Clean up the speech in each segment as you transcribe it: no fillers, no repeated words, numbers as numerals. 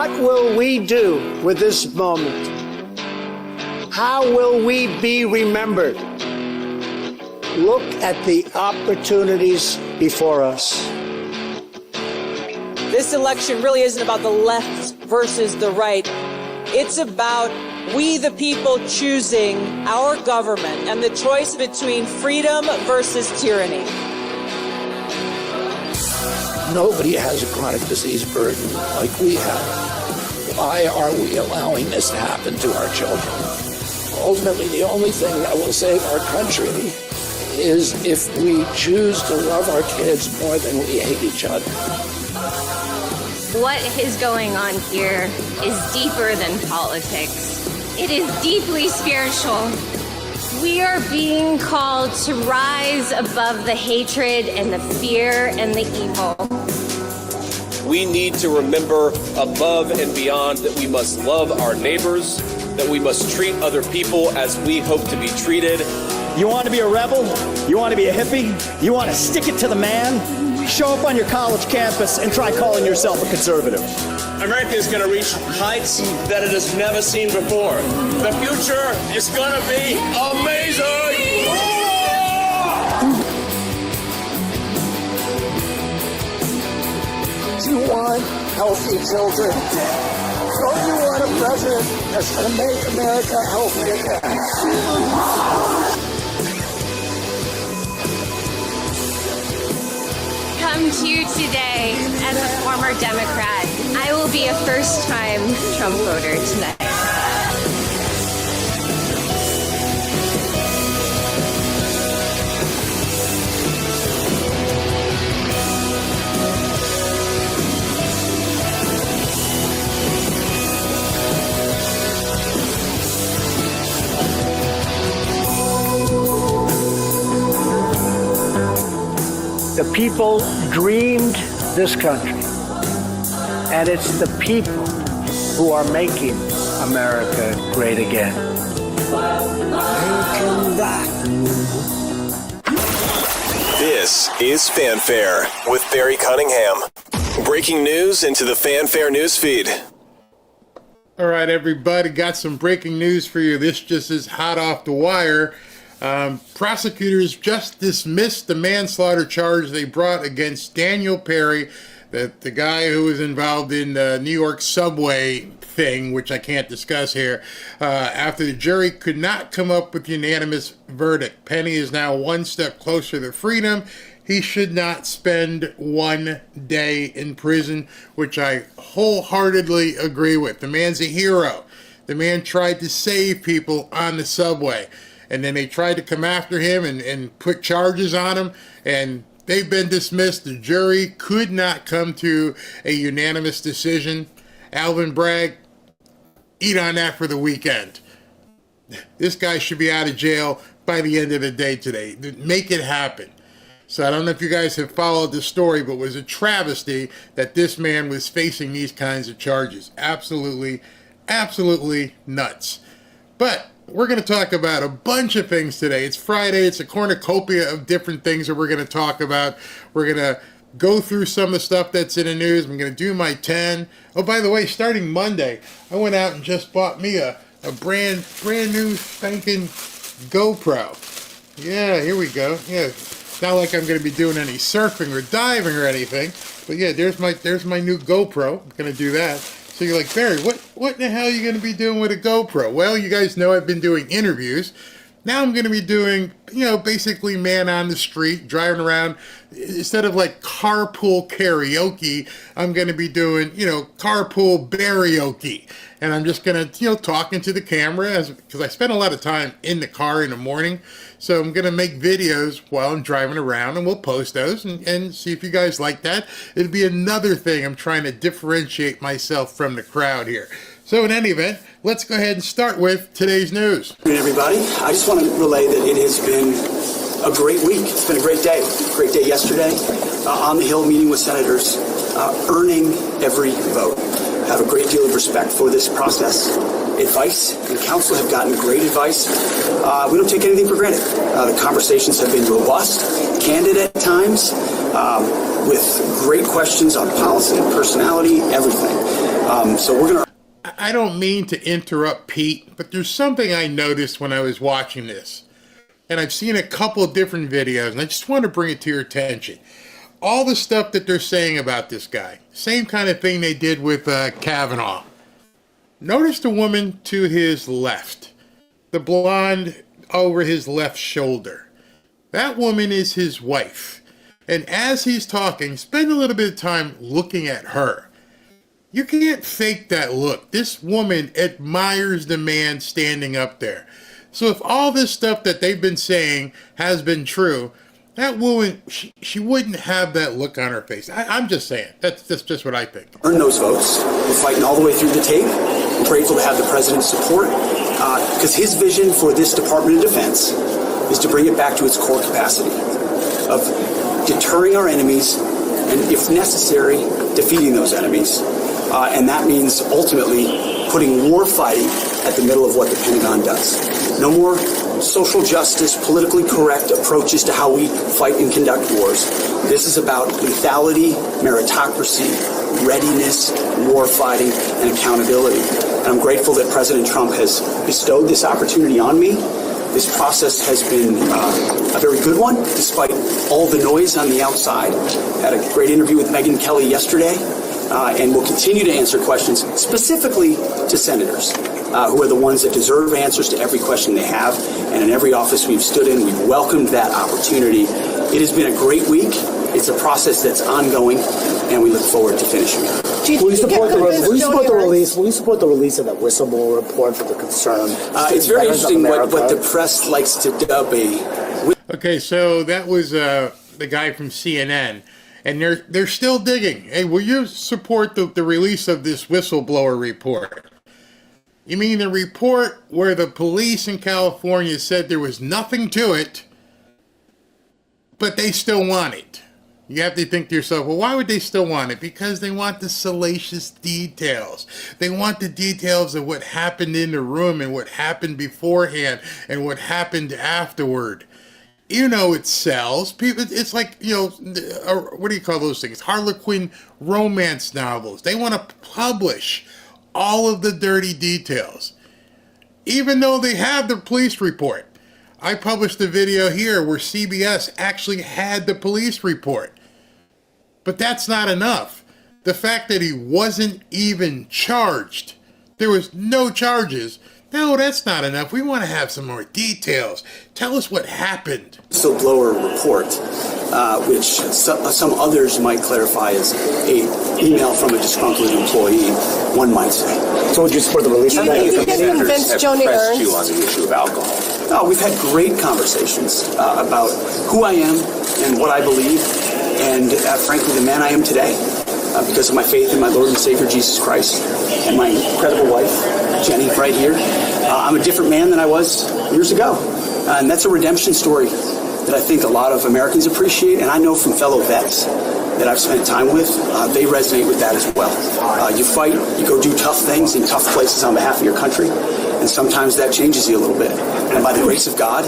What will we do with this moment? How will we be remembered? Look at the opportunities before us. This election really isn't about the left versus the right. It's about we, the people, choosing our government and the choice between freedom versus tyranny. Nobody has a chronic disease burden like we have. Why are we allowing this to happen to our children? Ultimately, the only thing that will save our country is if we choose to love our kids more than we hate each other. What is going on here is deeper than politics. It is deeply spiritual. We are being called to rise above the hatred and the fear and the evil. We need to remember above and beyond that we must love our neighbors, that we must treat other people as we hope to be treated. You want to be a rebel? You want to be a hippie? You want to stick it to the man? Show up on your college campus and try calling yourself a conservative. America is going to reach heights that it has never seen before. The future is going to be amazing! Do you want healthy children? Don't you want a president that's going to make America healthy again? Come to you today as a former Democrat. I will be a first-time Trump voter tonight. The people dreamed this country, and it's the people who are making America great again. This is Fanfare with Barry Cunningham. Breaking news into the Fanfare newsfeed. All right, everybody, got some breaking news for you. This just is hot off the wire. Prosecutors just dismissed the manslaughter charge they brought against Daniel Perry, the guy who was involved in the New York subway thing, which I can't discuss here, after the jury could not come up with a unanimous verdict. Penny is now one step closer to freedom. He should not spend 1 day in prison, which I wholeheartedly agree with. The man's a hero. The man tried to save people on the subway. And then they tried to come after him and put charges on him, and they've been dismissed. The jury could not come to a unanimous decision. Alvin Bragg, eat on that for the weekend. This guy should be out of jail by the end of the day today. Make it happen. So I don't know if you guys have followed the story, but it was a travesty that this man was facing these kinds of charges. Absolutely, absolutely nuts. But we're going to talk about a bunch of things today. It's Friday. It's a cornucopia of different things that we're going to talk about. We're going to go through some of the stuff that's in the news. I'm going to do my 10. Oh, by the way, starting Monday, I went out and just bought me a brand new spanking GoPro. Yeah, here we go. Yeah, not like I'm going to be doing any surfing or diving or anything. But yeah, there's my new GoPro. I'm going to do that. So you're like, Barry, what in the hell are you going to be doing with a GoPro? Well, you guys know I've been doing interviews. Now I'm going to be doing, basically man on the street, driving around. Instead of like carpool karaoke, I'm going to be doing, carpool barioke. And I'm just going to, talk into the camera because I spend a lot of time in the car in the morning. So I'm going to make videos while I'm driving around, and we'll post those and see if you guys like that. It'll be another thing. I'm trying to differentiate myself from the crowd here. So in any event, let's go ahead and start with today's news. Good evening, everybody. I just want to relay that it has been a great week. It's been a great day. Great day yesterday. On the Hill, meeting with senators, earning every vote. I have a great deal of respect for this process. Advice and counsel have gotten great advice. We don't take anything for granted. The conversations have been robust, candid at times, with great questions on policy, personality, everything. So we're going to... I don't mean to interrupt Pete, but there's something I noticed when I was watching this. And I've seen a couple of different videos, and I just want to bring it to your attention. All the stuff that they're saying about this guy, same kind of thing they did with Kavanaugh. Notice the woman to his left, the blonde over his left shoulder. That woman is his wife. And as he's talking, spend a little bit of time looking at her. You can't fake that look. This woman admires the man standing up there. So if all this stuff that they've been saying has been true, that woman, she wouldn't have that look on her face. I'm just saying. That's just what I think. Earn those votes. We're fighting all the way through the tape. I'm grateful to have the president's support because his vision for this Department of Defense is to bring it back to its core capacity of deterring our enemies and, if necessary, defeating those enemies. And that means ultimately putting war fighting at the middle of what the Pentagon does. No more social justice, politically correct approaches to how we fight and conduct wars. This is about lethality, meritocracy, readiness, war fighting, and accountability. And I'm grateful that President Trump has bestowed this opportunity on me. This process has been a very good one, despite all the noise on the outside. Had a great interview with Megyn Kelly yesterday. And we'll continue to answer questions specifically to senators, who are the ones that deserve answers to every question they have. And in every office we've stood in, we've welcomed that opportunity. It has been a great week. It's a process that's ongoing, and we look forward to finishing it. Will you support the release? Will you support the release of that whistleblower report for the concern? It's very interesting what the press likes to dub a. Okay, so that was the guy from CNN. And they're still digging. Hey, will you support the release of this whistleblower report? You mean the report where the police in California said there was nothing to it, but they still want it? You have to think to yourself, well, why would they still want it? Because they want the salacious details. They want the details of what happened in the room and what happened beforehand and what happened afterward. You know, it sells. People, it's like, you know, what do you call those things? Harlequin romance novels. They want to publish all of the dirty details, even though they have the police report. I published a video here where CBS actually had the police report. But that's not enough. The fact that he wasn't even charged, there was no charges. No, that's not enough. We want to have some more details. Tell us what happened. Whistleblower report, which some others might clarify as an email from a disgruntled employee, one might say. So would you support the release of that? Do you think it convinced Joni Ernst? You on the issue of alcohol? No, we've had great conversations about who I am and what I believe, and frankly, the man I am today, because of my faith in my Lord and Savior Jesus Christ and my incredible wife, Jenny, right here. I'm a different man than I was years ago. And that's a redemption story that I think a lot of Americans appreciate. And I know from fellow vets that I've spent time with, they resonate with that as well. You fight, you go do tough things in tough places on behalf of your country. And sometimes that changes you a little bit. And by the grace of God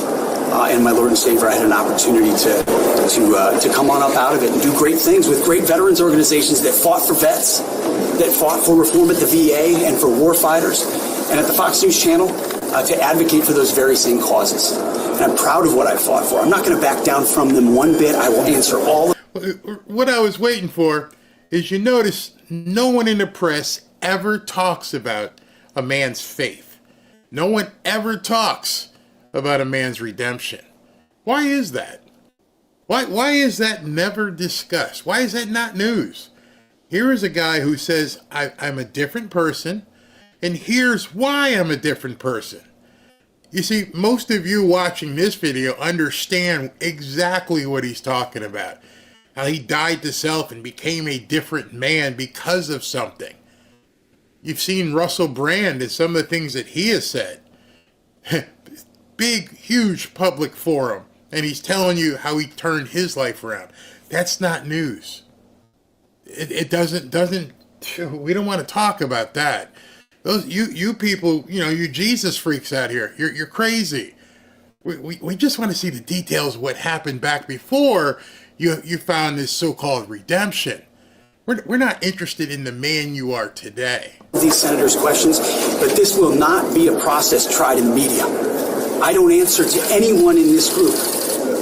and my Lord and Savior, I had an opportunity to come on up out of it and do great things with great veterans organizations that fought for vets, that fought for reform at the VA and for war fighters, and at the Fox News Channel to advocate for those very same causes. And I'm proud of what I fought for. I'm not going to back down from them one bit. I will answer all. What I was waiting for is, you notice no one in the press ever talks about a man's faith. No one ever talks about a man's redemption. Why is that? Why is that never discussed? Why is that not news? Here is a guy who says, I'm a different person, and here's why I'm a different person. You see, most of you watching this video understand exactly what he's talking about. How he died to self and became a different man because of something. You've seen Russell Brand and some of the things that he has said. Big, huge public forum. And he's telling you how he turned his life around. That's not news. It doesn't, we don't want to talk about that. Those, you people, you know, you Jesus freaks out here. You're crazy. We just want to see the details of what happened back before you found this so-called redemption. We're not interested in the man you are today. These senators' questions, but this will not be a process tried in the media. I don't answer to anyone in this group.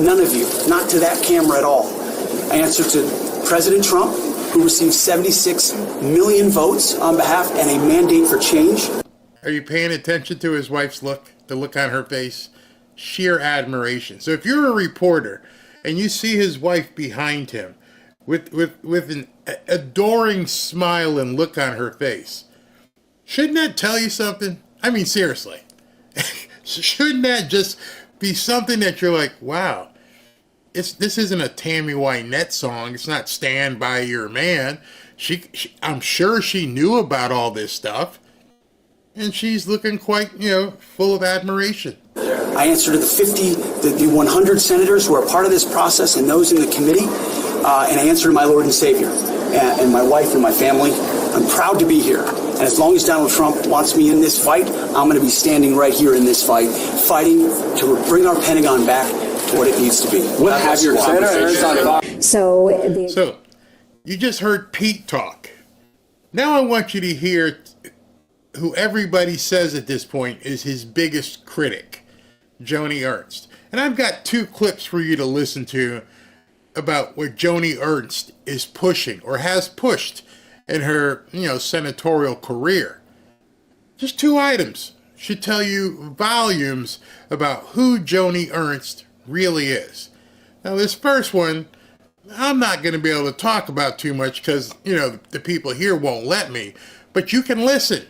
None of you. Not to that camera at all. I answer to President Trump, who received 76 million votes on behalf and a mandate for change. Are you paying attention to his wife's look? The look on her face? Sheer admiration. So if you're a reporter and you see his wife behind him with an adoring smile and look on her face, shouldn't that tell you something? I mean, seriously. Shouldn't that just be something that you're like, wow, this isn't a Tammy Wynette song. It's not Stand By Your Man. I'm sure she knew about all this stuff. And she's looking quite, full of admiration. I answer to the 100 senators who are part of this process and those in the committee. And I answer to my Lord and Savior and my wife and my family. I'm proud to be here. And as long as Donald Trump wants me in this fight, I'm going to be standing right here in this fight, fighting to bring our Pentagon back to what it needs to be. We'll have your conversation. So, you just heard Pete talk. Now I want you to hear who everybody says at this point is his biggest critic, Joni Ernst. And I've got 2 clips for you to listen to about what Joni Ernst is pushing or has pushed in her, senatorial career. Just 2 items should tell you volumes about who Joni Ernst really is. Now, this first one, I'm not going to be able to talk about too much because, the people here won't let me, but you can listen.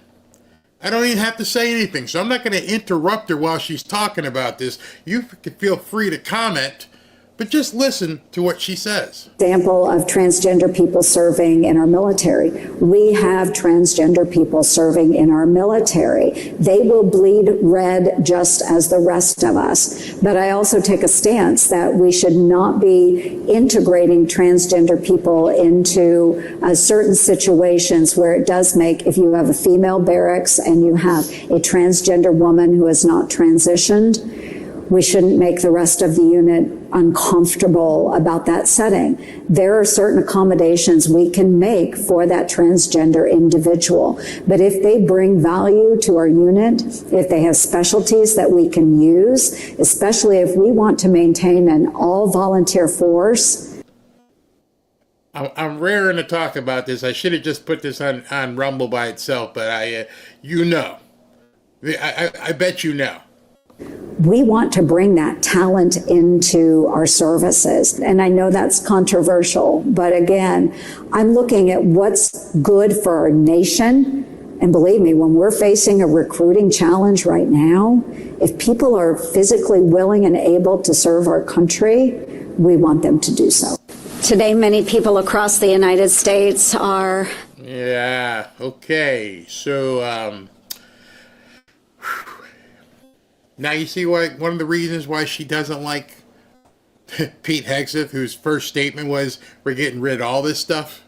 I don't even have to say anything, so I'm not going to interrupt her while she's talking about this. You can feel free to comment, but just listen to what she says. Example of transgender people serving in our military. We have transgender people serving in our military. They will bleed red just as the rest of us. But I also take a stance that we should not be integrating transgender people into certain situations where it does make, if you have a female barracks and you have a transgender woman who has not transitioned, we shouldn't make the rest of the unit uncomfortable about that setting. There are certain accommodations we can make for that transgender individual. But if they bring value to our unit, if they have specialties that we can use, especially if we want to maintain an all-volunteer force. I'm raring to talk about this. I should have just put this on Rumble by itself, but I bet you know. We want to bring that talent into our services. And I know that's controversial, but again, I'm looking at what's good for our nation. And believe me, when we're facing a recruiting challenge right now, if people are physically willing and able to serve our country, we want them to do so. Today, many people across the United States are... Yeah, okay. So, now you see why one of the reasons why she doesn't like Pete Hegseth, whose first statement was, we're getting rid of all this stuff.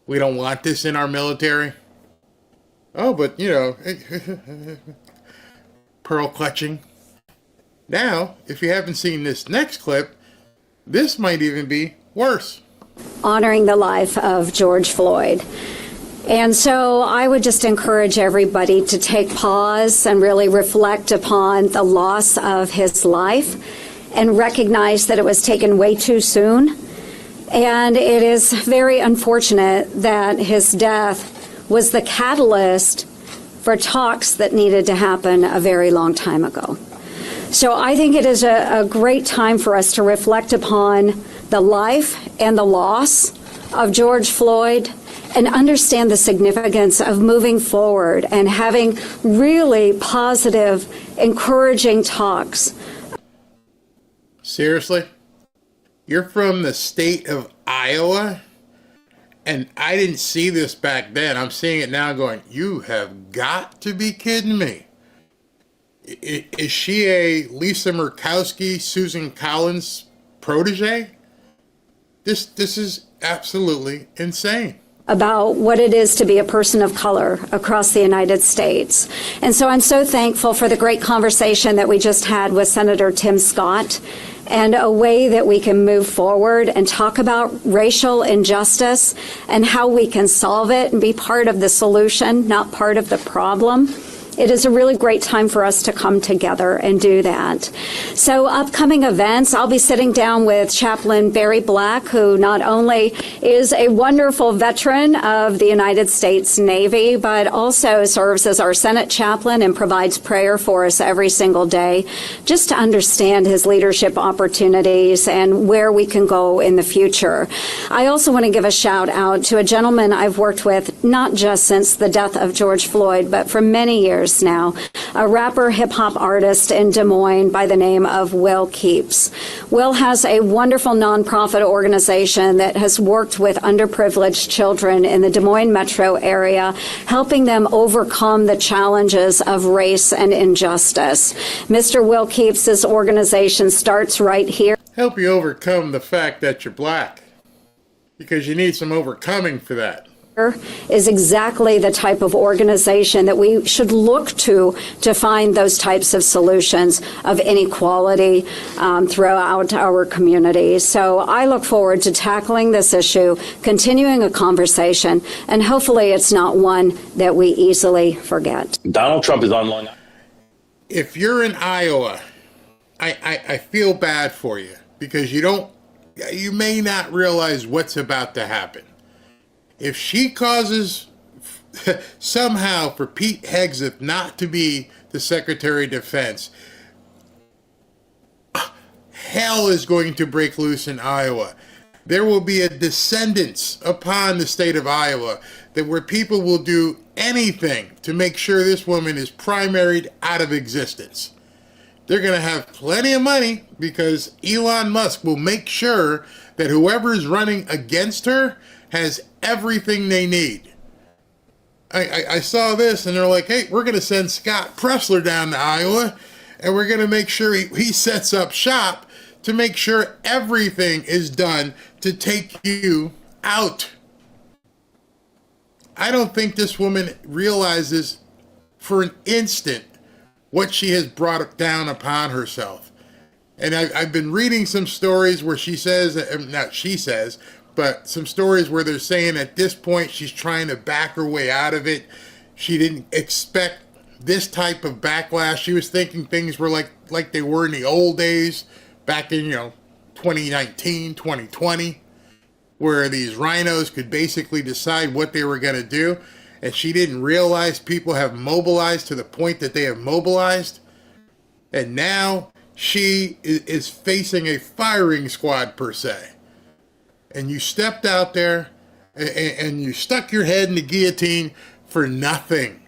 We don't want this in our military. Oh, but, pearl clutching. Now, if you haven't seen this next clip, this might even be worse. Honoring the life of George Floyd. And so I would just encourage everybody to take pause and really reflect upon the loss of his life and recognize that it was taken way too soon. And it is very unfortunate that his death was the catalyst for talks that needed to happen a very long time ago. So I think it is a great time for us to reflect upon the life and the loss of George Floyd and understand the significance of moving forward and having really positive, encouraging talks. Seriously? You're from the state of Iowa? And I didn't see this back then. I'm seeing it now going, you have got to be kidding me. Is she a Lisa Murkowski, Susan Collins protege? This is absolutely insane. About what it is to be a person of color across the United States. And so I'm so thankful for the great conversation that we just had with Senator Tim Scott and a way that we can move forward and talk about racial injustice and how we can solve it and be part of the solution, not part of the problem. It is a really great time for us to come together and do that. So upcoming events, I'll be sitting down with Chaplain Barry Black, who not only is a wonderful veteran of the United States Navy, but also serves as our Senate chaplain and provides prayer for us every single day, just to understand his leadership opportunities and where we can go in the future. I also want to give a shout out to a gentleman I've worked with, not just since the death of George Floyd, but for many years now, a rapper hip-hop artist in Des Moines by the name of Will Keeps. Will has a wonderful nonprofit organization that has worked with underprivileged children in the Des Moines metro area, helping them overcome the challenges of race and injustice. Mr. Will Keeps' organization starts right here. Help you overcome the fact that you're black, because you need some overcoming for that. Is exactly the type of organization that we should look to find those types of solutions of inequality throughout our communities. So I look forward to tackling this issue, continuing a conversation, and hopefully it's not one that we easily forget. Donald Trump is on Long Island. If you're in Iowa, I feel bad for you, because you may not realize what's about to happen. If she causes somehow for Pete Hegseth not to be the Secretary of Defense, hell is going to break loose in Iowa. There will be a descendance upon the state of Iowa where people will do anything to make sure this woman is primaried out of existence. They're going to have plenty of money because Elon Musk will make sure that whoever is running against her has everything they need. I saw this and they're like, hey, we're going to send Scott Pressler down to Iowa and we're going to make sure he sets up shop to make sure everything is done to take you out. I don't think this woman realizes for an instant what she has brought down upon herself. And I've been reading some stories where she says, not she says, but some stories where they're saying at this point she's trying to back her way out of it. She didn't expect this type of backlash. She was thinking things were like they were in the old days, back in 2019, 2020, where these rhinos could basically decide what they were going to do. And she didn't realize people have mobilized to the point that they have mobilized. And now she is facing a firing squad per se. And you stepped out there and you stuck your head in the guillotine for nothing.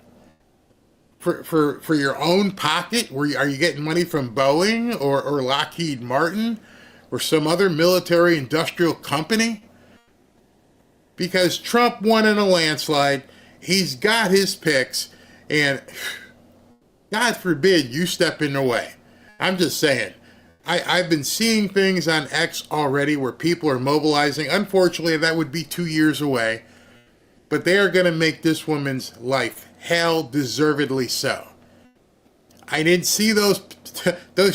For your own pocket? Are you getting money from Boeing or Lockheed Martin or some other military industrial company? Because Trump won in a landslide. He's got his picks, and God forbid you step in the way. I'm just saying. I've been seeing things on X already where people are mobilizing. Unfortunately, that would be 2 years away. But they are going to make this woman's life hell, deservedly so. I didn't see those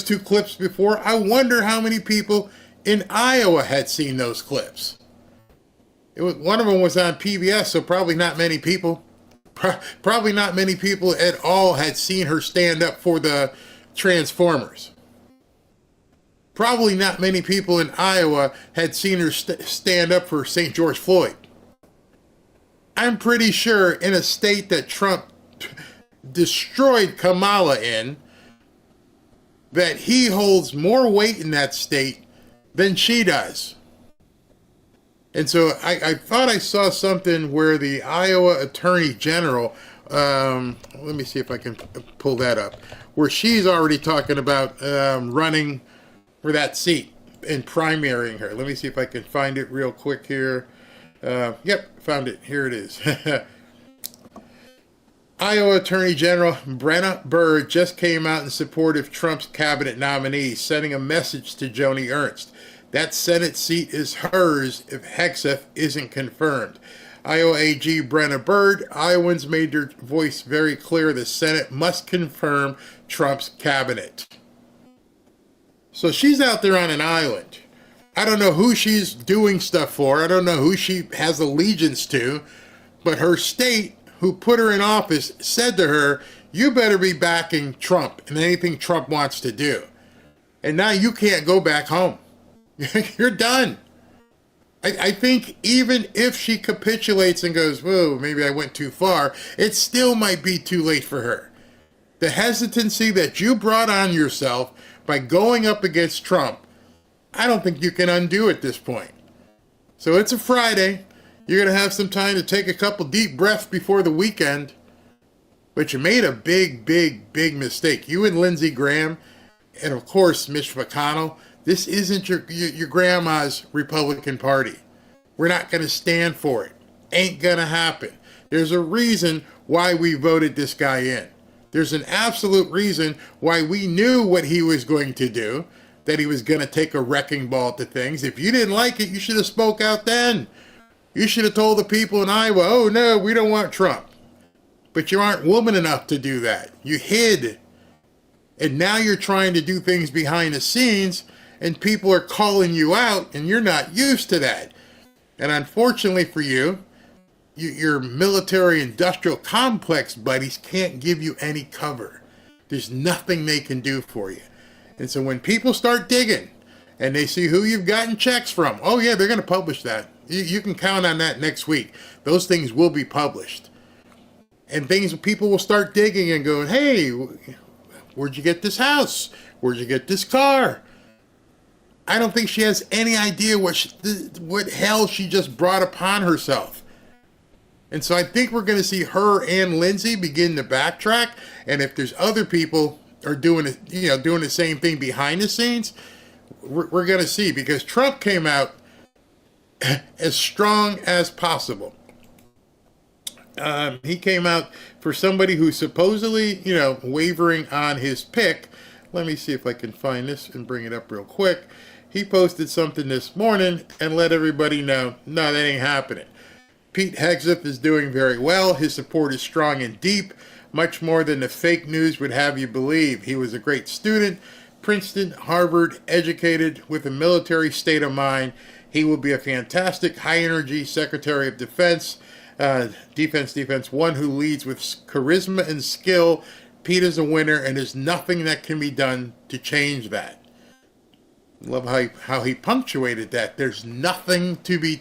two clips before. I wonder how many people in Iowa had seen those clips. One of them was on PBS, so probably not many people. Probably not many people at all had seen her stand up for the Transformers. Probably not many people in Iowa had seen her stand up for St. George Floyd. I'm pretty sure in a state that Trump destroyed Kamala in, that he holds more weight in that state than she does. And so I thought I saw something where the Iowa Attorney General, let me see if I can pull that up, where she's already talking about running for that seat and primarying her. Let me see if I can find it real quick here. Yep, found it. Here it is. Iowa Attorney General Brenna Bird just came out in support of Trump's cabinet nominees, sending a message to Joni Ernst. That Senate seat is hers if Hegseth isn't confirmed. Iowa AG Brenna Bird, Iowans made their voice very clear. The Senate must confirm Trump's cabinet. So she's out there on an island. I don't know who she's doing stuff for. I don't know who she has allegiance to. But her state, who put her in office, said to her, you better be backing Trump and anything Trump wants to do. And now you can't go back home. You're done. I think even if she capitulates and goes, whoa, maybe I went too far, it still might be too late for her. The hesitancy that you brought on yourself by going up against Trump, I don't think you can undo at this point. So it's a Friday. You're going to have some time to take a couple deep breaths before the weekend. But you made a big mistake. You and Lindsey Graham, and of course Mitch McConnell, this isn't your grandma's Republican Party. We're not going to stand for it. Ain't going to happen. There's a reason why we voted this guy in. There's an absolute reason why we knew what he was going to do, that he was going to take a wrecking ball to things. If you didn't like it, you should have spoke out then. You should have told the people in Iowa, oh no, we don't want Trump. But you aren't woman enough to do that. You hid. And now you're trying to do things behind the scenes, and people are calling you out, and you're not used to that. And unfortunately for you, your military-industrial complex buddies can't give you any cover. There's nothing they can do for you. And so when people start digging, and they see who you've gotten checks from, oh yeah, they're going to publish that. You can count on that next week. Those things will be published. And people will start digging and going, hey, where'd you get this house? Where'd you get this car? I don't think she has any idea what hell she just brought upon herself. And so I think we're going to see her and Lindsey begin to backtrack. And if there's other people are doing the same thing behind the scenes, we're going to see, because Trump came out as strong as possible. He came out for somebody who's supposedly, wavering on his pick. Let me see if I can find this and bring it up real quick. He posted something this morning and let everybody know, no, that ain't happening. Pete Hegseth is doing very well. His support is strong and deep, much more than the fake news would have you believe. He was a great student, Princeton, Harvard, educated with a military state of mind. He will be a fantastic, high-energy Secretary of Defense. Defense, one who leads with charisma and skill. Pete is a winner, and there's nothing that can be done to change that. Love how he punctuated that. There's nothing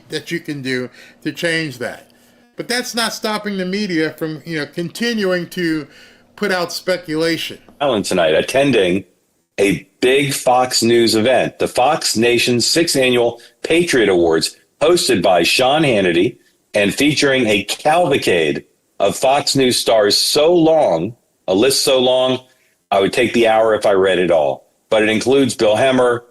that you can do to change that. But that's not stopping the media from continuing to put out speculation. Alan tonight attending a big Fox News event, the Fox Nation's 6th annual Patriot Awards, hosted by Sean Hannity, and featuring a cavalcade of Fox News stars a list so long, I would take the hour if I read it all. But it includes Bill Hemmer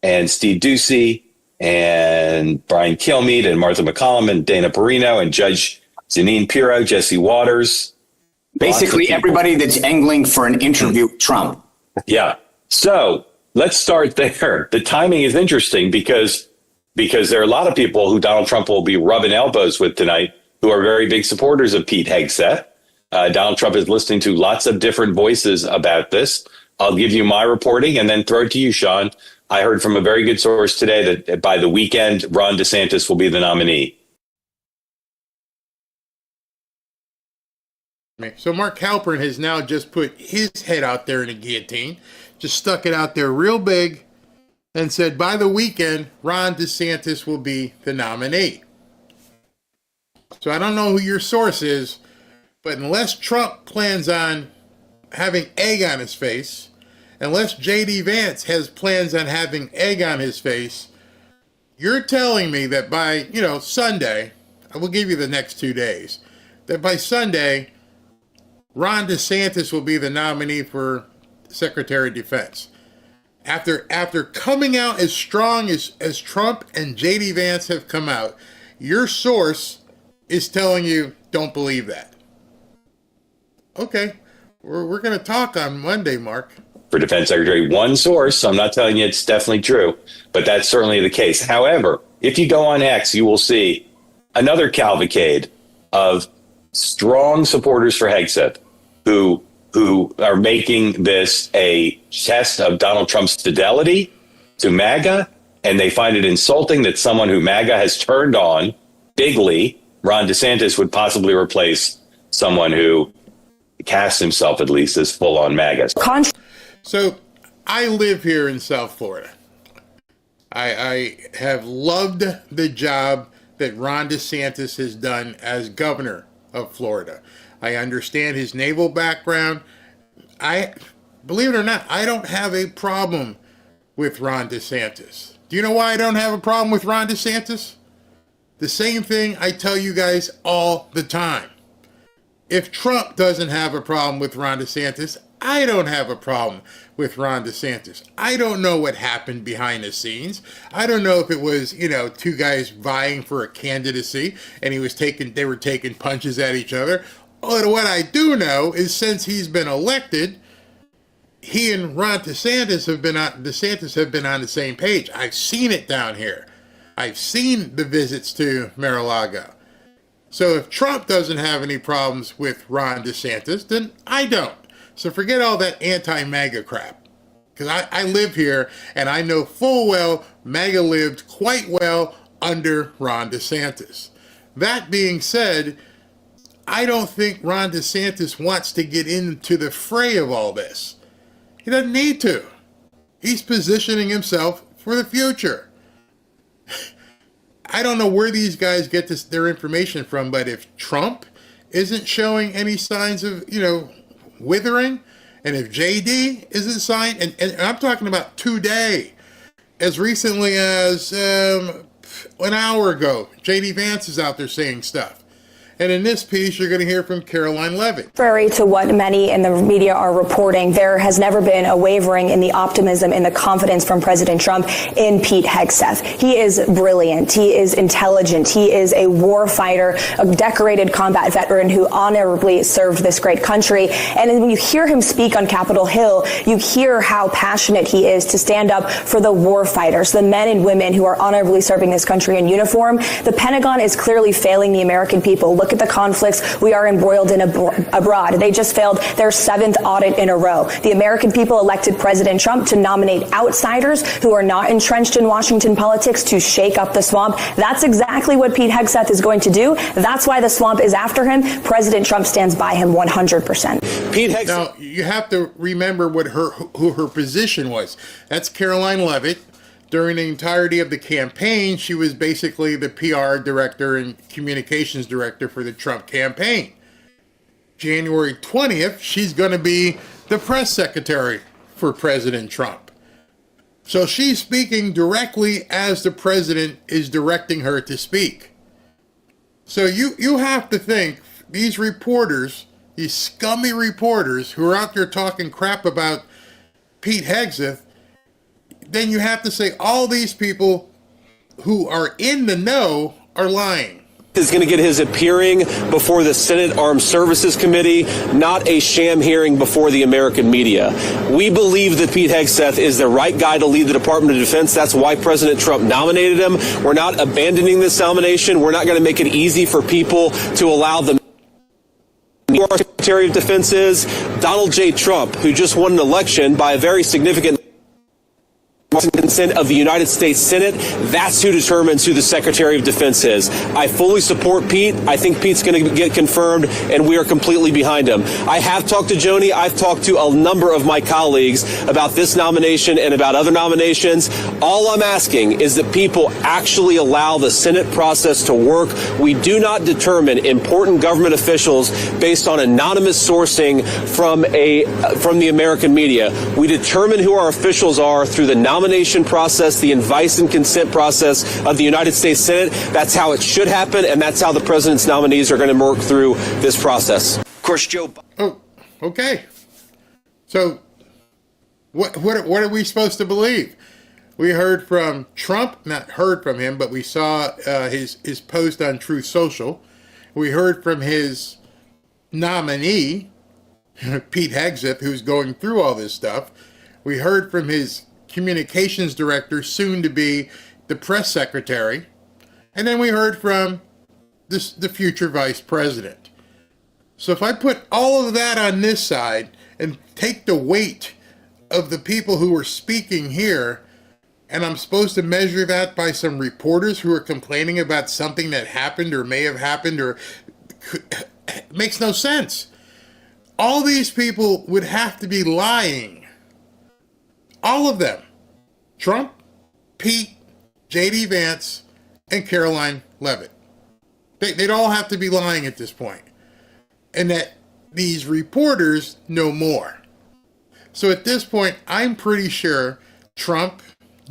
and Steve Doocy and Brian Kilmeade and Martha McCollum and Dana Perino and Judge Janine Pirro, Jesse Waters. Basically everybody that's angling for an interview with Trump. Yeah. So let's start there. The timing is interesting because there are a lot of people who Donald Trump will be rubbing elbows with tonight who are very big supporters of Pete Hegseth. Donald Trump is listening to lots of different voices about this. I'll give you my reporting and then throw it to you, Sean. I heard from a very good source today that by the weekend, Ron DeSantis will be the nominee. So Mark Halperin has now just put his head out there in a guillotine, just stuck it out there real big, and said, by the weekend, Ron DeSantis will be the nominee. So I don't know who your source is, but unless Trump plans on having egg on his face, unless J.D. Vance has plans on having egg on his face, you're telling me that by, Sunday, I will give you the next 2 days, that by Sunday, Ron DeSantis will be the nominee for Secretary of Defense. After coming out as strong as Trump and J.D. Vance have come out, your source is telling you don't believe that. Okay, we're going to talk on Monday, Mark. For Defense Secretary, one source, I'm not telling you it's definitely true, but that's certainly the case. However, if you go on X, you will see another cavalcade of strong supporters for Hegseth who who are making this a test of Donald Trump's fidelity to MAGA, and they find it insulting that someone who MAGA has turned on bigly, Ron DeSantis, would possibly replace someone who casts himself at least as full-on MAGA. So I live here in South Florida. I have loved the job that Ron DeSantis has done as governor of Florida. I understand his naval background. Believe it or not, I don't have a problem with Ron DeSantis. Do you know why I don't have a problem with Ron DeSantis? The same thing I tell you guys all the time. If Trump doesn't have a problem with Ron DeSantis, I don't have a problem with Ron DeSantis. I don't know what happened behind the scenes. I don't know if it was, two guys vying for a candidacy and they were taking punches at each other. But what I do know is since he's been elected, he and Ron DeSantis have been on the same page. I've seen it down here. I've seen the visits to Mar-a-Lago. So if Trump doesn't have any problems with Ron DeSantis, then I don't. So forget all that anti-MAGA crap. Because I live here and I know full well MAGA lived quite well under Ron DeSantis. That being said, I don't think Ron DeSantis wants to get into the fray of all this. He doesn't need to. He's positioning himself for the future. I don't know where these guys get their information from, but if Trump isn't showing any signs of, withering, and if JD isn't signed, and I'm talking about today, as recently as an hour ago, JD Vance is out there saying stuff. And in this piece, you're going to hear from Caroline Levitt. Contrary to what many in the media are reporting, there has never been a wavering in the optimism and the confidence from President Trump in Pete Hegseth. He is brilliant. He is intelligent. He is a war fighter, a decorated combat veteran who honorably served this great country. And when you hear him speak on Capitol Hill, you hear how passionate he is to stand up for the war fighters, the men and women who are honorably serving this country in uniform. The Pentagon is clearly failing the American people. Look at the conflicts we are embroiled in abroad. They just failed their 7th audit in a row. The American people elected President Trump to nominate outsiders who are not entrenched in Washington politics to shake up the swamp. That's exactly what Pete Hegseth is going to do. That's why the swamp is after him. President Trump stands by him 100%. Pete Hegseth. Now, you have to remember who her position was. That's Caroline Levitt. During the entirety of the campaign, she was basically the PR director and communications director for the Trump campaign. January 20th, she's going to be the press secretary for President Trump. So she's speaking directly as the president is directing her to speak. So you have to think, these reporters, these scummy reporters who are out there talking crap about Pete Hegseth, then you have to say all these people who are in the know are lying. Is going to get his appearing before the Senate Armed Services Committee, not a sham hearing before the American media. We believe that Pete Hegseth is the right guy to lead the Department of Defense. That's why President Trump nominated him. We're not abandoning this nomination. We're not going to make it easy for people to allow them. Our Secretary of Defense is Donald J. Trump, who just won an election by a very significant consent of the United States Senate. That's who determines who the Secretary of Defense is. I fully support Pete. I think Pete's going to get confirmed, and we are completely behind him. I have talked to Joni. I've talked to a number of my colleagues about this nomination and about other nominations. All I'm asking is that people actually allow the Senate process to work. We do not determine important government officials based on anonymous sourcing from the American media. We determine who our officials are through the nomination process, the advice and consent process of the United States Senate. That's how it should happen, and that's how the president's nominees are going to work through this process. Of course, Joe. Oh, okay. So, what are we supposed to believe? We heard from Trump, not heard from him, but we saw his post on Truth Social. We heard from his nominee, Pete Hegseth, who's going through all this stuff. We heard from his communications director, soon to be the press secretary. And then we heard from the future vice president. So if I put all of that on this side, and take the weight of the people who are speaking here, and I'm supposed to measure that by some reporters who are complaining about something that happened or may have happened, or it makes no sense. All these people would have to be lying. All of them. Trump, Pete, J.D. Vance, and Caroline Leavitt. They'd all have to be lying at this point. And that these reporters know more. So at this point, I'm pretty sure Trump,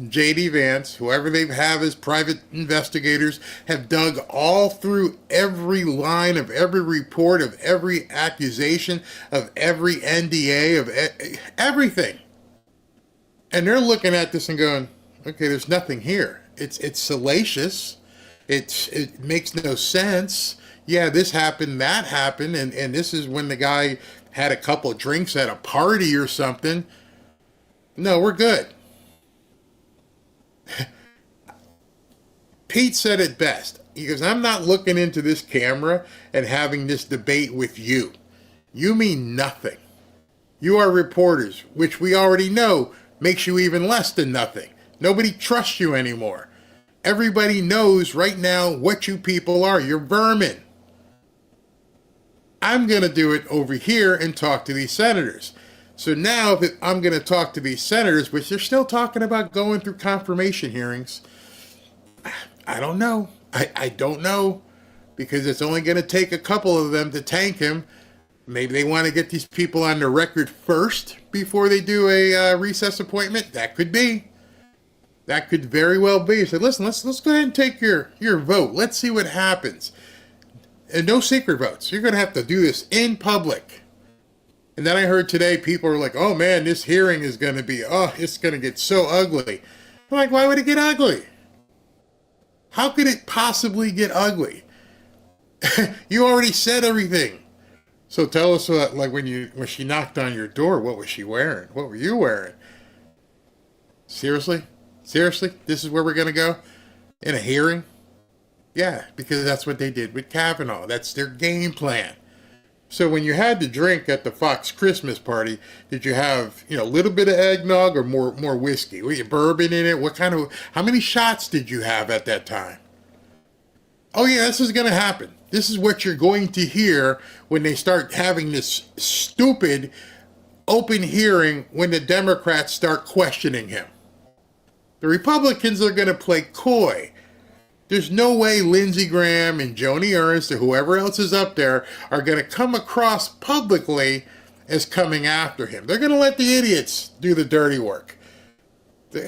J.D. Vance, whoever they have as private investigators, have dug all through every line of every report, of every accusation, of every NDA, of everything. And they're looking at this and going, okay, there's nothing here. It's salacious. It makes no sense. Yeah, this happened, that happened, and this is when the guy had a couple of drinks at a party or something. No, we're good. Pete said it best. He goes, I'm not looking into this camera and having this debate with you. You mean nothing. You are reporters, which we already know makes you even less than nothing. Nobody trusts you anymore. Everybody knows right now what you people are. You're vermin. I'm going to do it over here and talk to these senators. So now that I'm going to talk to these senators, which they're still talking about going through confirmation hearings, I don't know. I don't know, because it's only going to take a couple of them to tank him. Maybe they want to get these people on the record first before they do a recess appointment. That could be. That could very well be. So listen, let's go ahead and take your vote. Let's see what happens. And no secret votes. You're going to have to do this in public. And then I heard today people are like, oh man, this hearing is going to be, it's going to get so ugly. I'm like, why would it get ugly? How could it possibly get ugly? You already said everything. So tell us, like when she knocked on your door, what was she wearing? What were you wearing? Seriously? Seriously? This is where we're going to go? In a hearing? Yeah, because that's what they did with Kavanaugh. That's their game plan. So when you had to drink at the Fox Christmas party, did you have, a little bit of eggnog or more whiskey? Were you bourbon in it? How many shots did you have at that time? Oh yeah, this is going to happen. This is what you're going to hear when they start having this stupid open hearing when the Democrats start questioning him. The Republicans are going to play coy. There's no way Lindsey Graham and Joni Ernst or whoever else is up there are going to come across publicly as coming after him. They're going to let the idiots do the dirty work.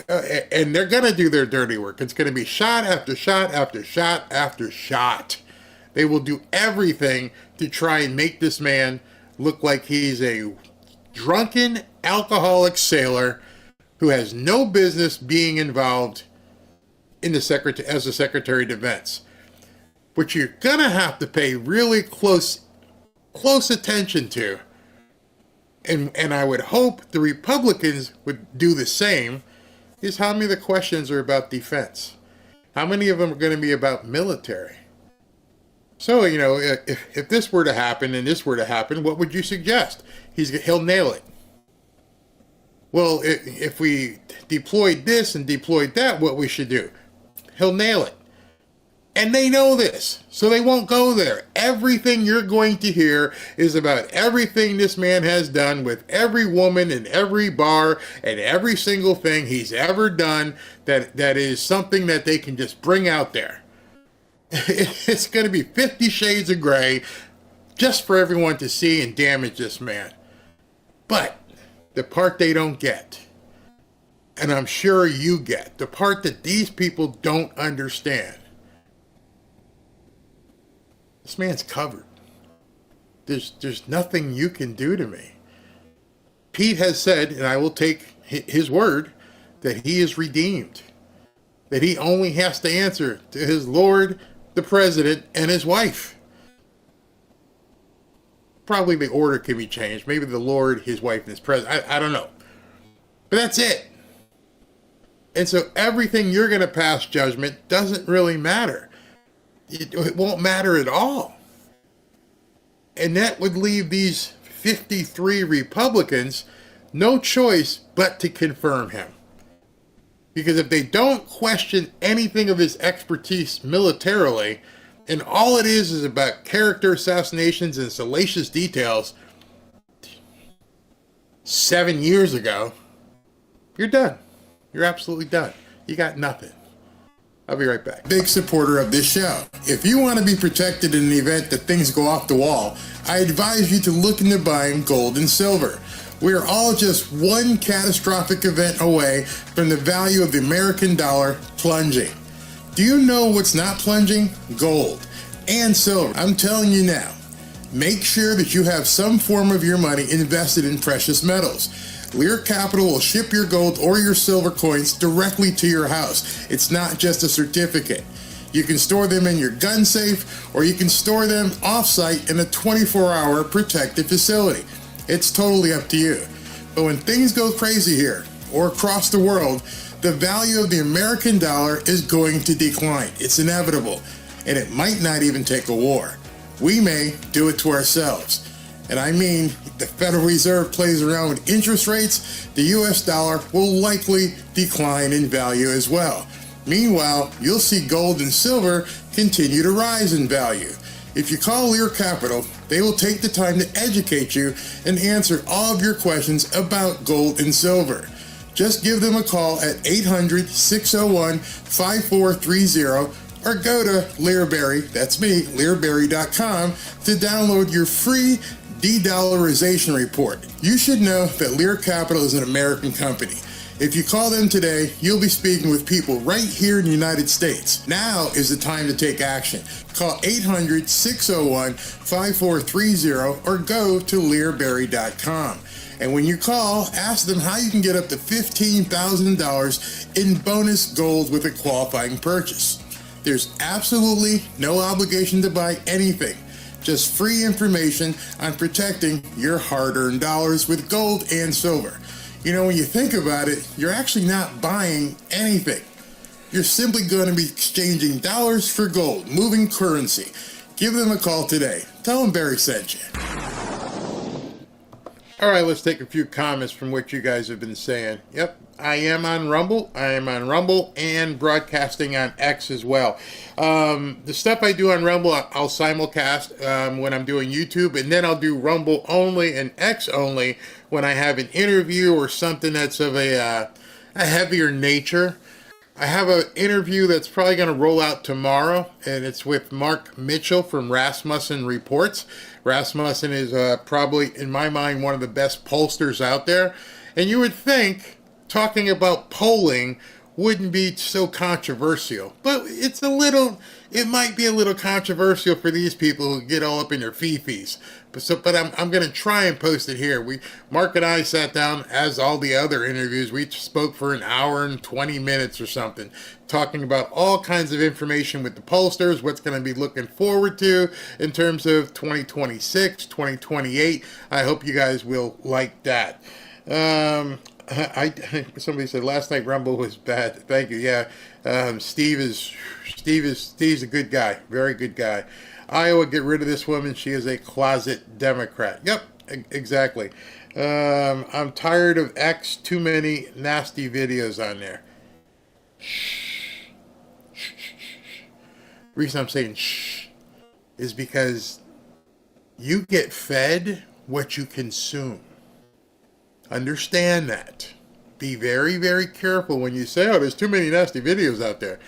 And they're going to do their dirty work. It's going to be shot after shot after shot after shot. They will do everything to try and make this man look like he's a drunken, alcoholic sailor who has no business being involved in the as the Secretary of Defense. What you're going to have to pay really close attention to, and I would hope the Republicans would do the same, is how many of the questions are about defense. How many of them are going to be about military? So, if this were to happen and this were to happen, what would you suggest? He'll nail it. Well, if we deployed this and deployed that, what we should do? He'll nail it. And they know this, so they won't go there. Everything you're going to hear is about everything this man has done with every woman in every bar and every single thing he's ever done that is something that they can just bring out there. It's going to be 50 shades of gray just for everyone to see and damage this man. But the part they don't get, and I'm sure you get, the part that these people don't understand, this man's covered. There's nothing you can do to me. Pete has said, and I will take his word, that he is redeemed. That he only has to answer to his Lord, the President, and his wife. Probably the order can be changed. Maybe the Lord, his wife, and his President. I don't know. But that's it. And so everything you're going to pass judgment doesn't really matter. It won't matter at all. And that would leave these 53 Republicans no choice but to confirm him. Because if they don't question anything of his expertise militarily, and all it is about character assassinations and salacious details 7 years ago, you're done. You're absolutely done. You got nothing. I'll be right back. Big supporter of this show. If you want to be protected in the event that things go off the wall, I advise you to look into buying gold and silver. We are all just one catastrophic event away from the value of the American dollar plunging. Do you know what's not plunging? Gold and silver. I'm telling you now. Make sure that you have some form of your money invested in precious metals. Lear Capital will ship your gold or your silver coins directly to your house. It's not just a certificate. You can store them in your gun safe, or you can store them off-site in a 24-hour protected facility. It's totally up to you. But when things go crazy here, or across the world, the value of the American dollar is going to decline. It's inevitable, and it might not even take a war. We may do it to ourselves. And I mean, if the Federal Reserve plays around with interest rates, the US dollar will likely decline in value as well. Meanwhile, you'll see gold and silver continue to rise in value. If you call Lear Capital, they will take the time to educate you and answer all of your questions about gold and silver. Just give them a call at 800-601-5430 or go to Learberry, that's me, learberry.com, to download your free de-dollarization report. You should know that Lear Capital is an American company. If you call them today, you'll be speaking with people right here in the United States. Now is the time to take action. Call 800-601-5430 or go to learberry.com. And when you call, ask them how you can get up to $15,000 in bonus gold with a qualifying purchase. There's absolutely no obligation to buy anything. Just free information on protecting your hard-earned dollars with gold and silver. You know, when you think about it, you're actually not buying anything. You're simply going to be exchanging dollars for gold, moving currency. Give them a call today. Tell them Barry sent you. All right, let's take a few comments from what you guys have been saying. Yep, I am on Rumble. I am on Rumble and broadcasting on X as well. The stuff I do on Rumble, I'll simulcast when I'm doing YouTube, and then I'll do Rumble only and X only when I have an interview or something that's of a heavier nature. I have an interview that's probably going to roll out tomorrow, and it's with Mark Mitchell from Rasmussen Reports. Rasmussen is probably, in my mind, one of the best pollsters out there. And you would think talking about polling wouldn't be so controversial. But it might be a little controversial for these people who get all up in their fee-fees. But I'm going to try and post it here. Mark and I sat down, as all the other interviews, we spoke for an hour and 20 minutes or something, talking about all kinds of information with the pollsters, what's going to be looking forward to in terms of 2026, 2028. I hope you guys will like that. Somebody said last night Rumble was bad. Thank you. Yeah, Steve's a good guy, very good guy. Iowa, get rid of this woman. She is a closet Democrat. Yep, exactly. I'm tired of X. Too many nasty videos on there. Shh. The reason I'm saying shh is because you get fed what you consume. Understand that. Be very, very careful when you say, oh, there's too many nasty videos out there.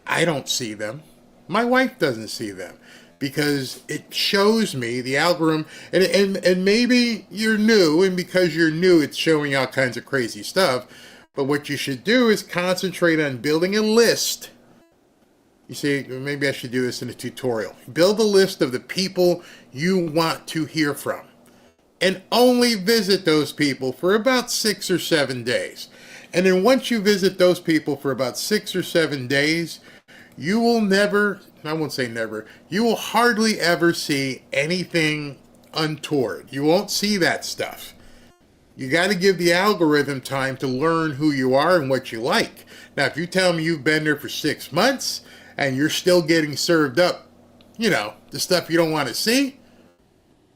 I don't see them. My wife doesn't see them because it shows me the algorithm, and maybe you're new, and because you're new, it's showing all kinds of crazy stuff. But what you should do is concentrate on building a list. You see, maybe I should do this in a tutorial. Build a list of the people you want to hear from, and only visit those people for about 6 or 7 days. And then once you visit those people for about 6 or 7 days, you will never, I won't say never, you will hardly ever see anything untoward. You won't see that stuff. You got to give the algorithm time to learn who you are and what you like. Now, if you tell me you've been there for 6 months and you're still getting served up, the stuff you don't want to see,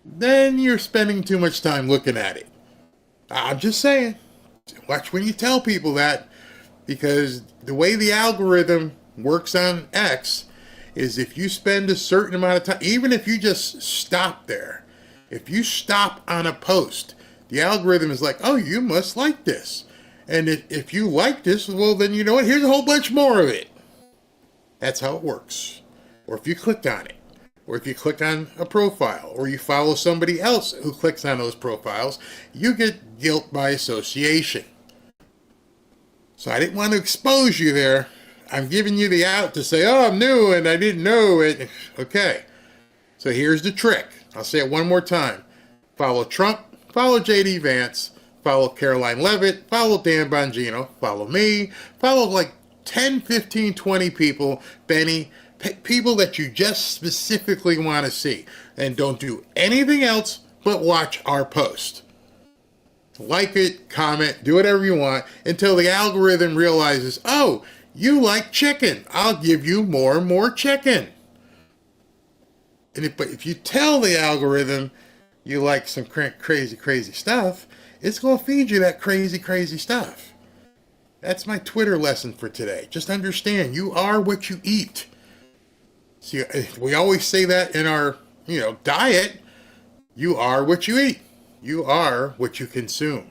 then you're spending too much time looking at it. I'm just saying, watch when you tell people that, because the way the algorithm works on X is if you spend a certain amount of time, even if you just stop there, if you stop on a post, the algorithm is like, oh, you must like this. And if you like this, well, then you know what? Here's a whole bunch more of it. That's how it works. Or if you click on it, or if you click on a profile, or you follow somebody else who clicks on those profiles, you get guilt by association. So I didn't want to expose you there. I'm giving you the out to say, oh, I'm new and I didn't know it. Okay. So here's the trick. I'll say it one more time. Follow Trump, follow J.D. Vance, follow Caroline Leavitt, follow Dan Bongino, follow me, follow like 10, 15, 20 people, Benny, people that you just specifically want to see. And don't do anything else but watch our post. Like it, comment, do whatever you want until the algorithm realizes, oh, you like chicken. I'll give you more and more chicken. And if you tell the algorithm you like some crazy stuff, it's going to feed you that crazy stuff. That's my Twitter lesson for today. Just understand, you are what you eat. See, we always say that in our, diet. You are what you eat. You are what you consume.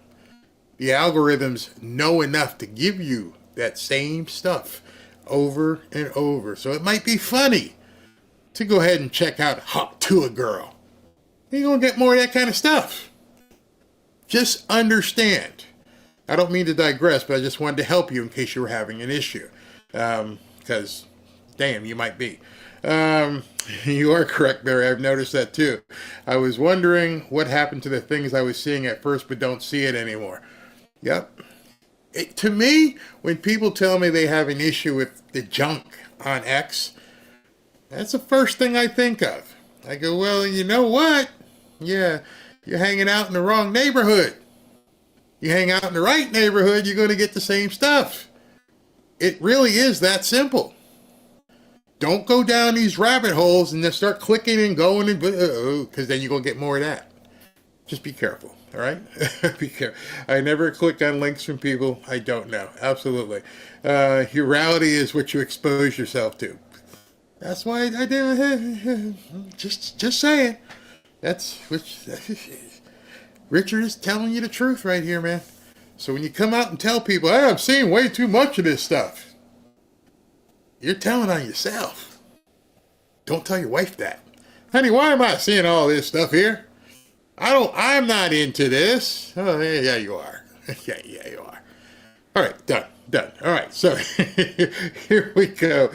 The algorithms know enough to give you that same stuff over and over. So it might be funny to go ahead and check out Hop to a Girl. You're going to get more of that kind of stuff. Just understand. I don't mean to digress, but I just wanted to help you in case you were having an issue. Because, damn, you might be. You are correct, Barry. I've noticed that too. I was wondering what happened to the things I was seeing at first but don't see it anymore. Yep. To me, when people tell me they have an issue with the junk on X, that's the first thing I think of. I go, well, you know what? Yeah, you're hanging out in the wrong neighborhood. You hang out in the right neighborhood, you're going to get the same stuff. It really is that simple. Don't go down these rabbit holes and then start clicking and going and because then you're going to get more of that. Just be careful, all right? Be careful. I never click on links from people I don't know. Absolutely. Your reality is what you expose yourself to. That's why I do. Just saying. Richard is telling you the truth right here, man. So when you come out and tell people, hey, I'm seeing way too much of this stuff, you're telling on yourself. Don't tell your wife that. Honey, why am I seeing all this stuff here? I'm not into this. Oh, yeah, you are. Yeah, you are. All right, done. All right, so here we go.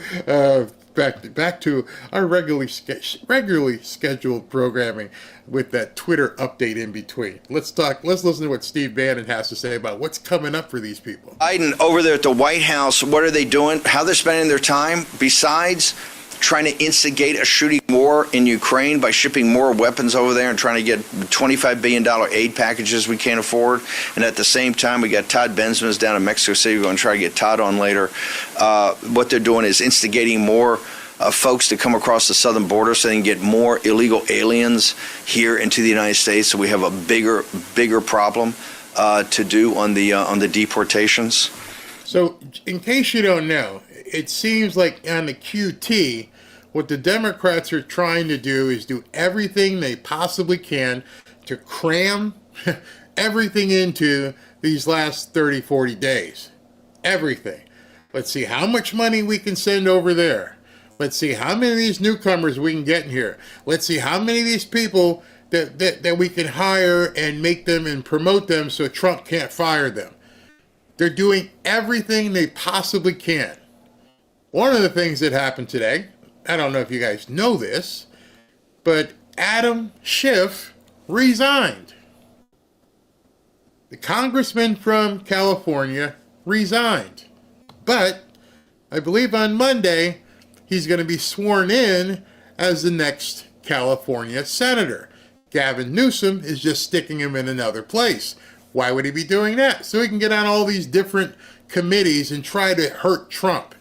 Back to our regularly scheduled programming with that Twitter update in between. Let's listen to what Steve Bannon has to say about what's coming up for these people. Biden over there at the White House, what are they doing? How they're spending their time besides trying to instigate a shooting war in Ukraine by shipping more weapons over there and trying to get $25 billion aid packages we can't afford. And at the same time, we got Todd Bensman's down in Mexico City. We're going to try to get Todd on later. What they're doing is instigating more folks to come across the southern border so they can get more illegal aliens here into the United States. So we have a bigger problem to do on the deportations. So in case you don't know, it seems like on the QT, what the Democrats are trying to do is do everything they possibly can to cram everything into these last 30, 40 days. Everything. Let's see how much money we can send over there. Let's see how many of these newcomers we can get in here. Let's see how many of these people that we can hire and make them and promote them so Trump can't fire them. They're doing everything they possibly can. One of the things that happened today, I don't know if you guys know this, but Adam Schiff resigned. The congressman from California resigned. But I believe on Monday, he's going to be sworn in as the next California senator. Gavin Newsom is just sticking him in another place. Why would he be doing that? So he can get on all these different committees and try to hurt Trump.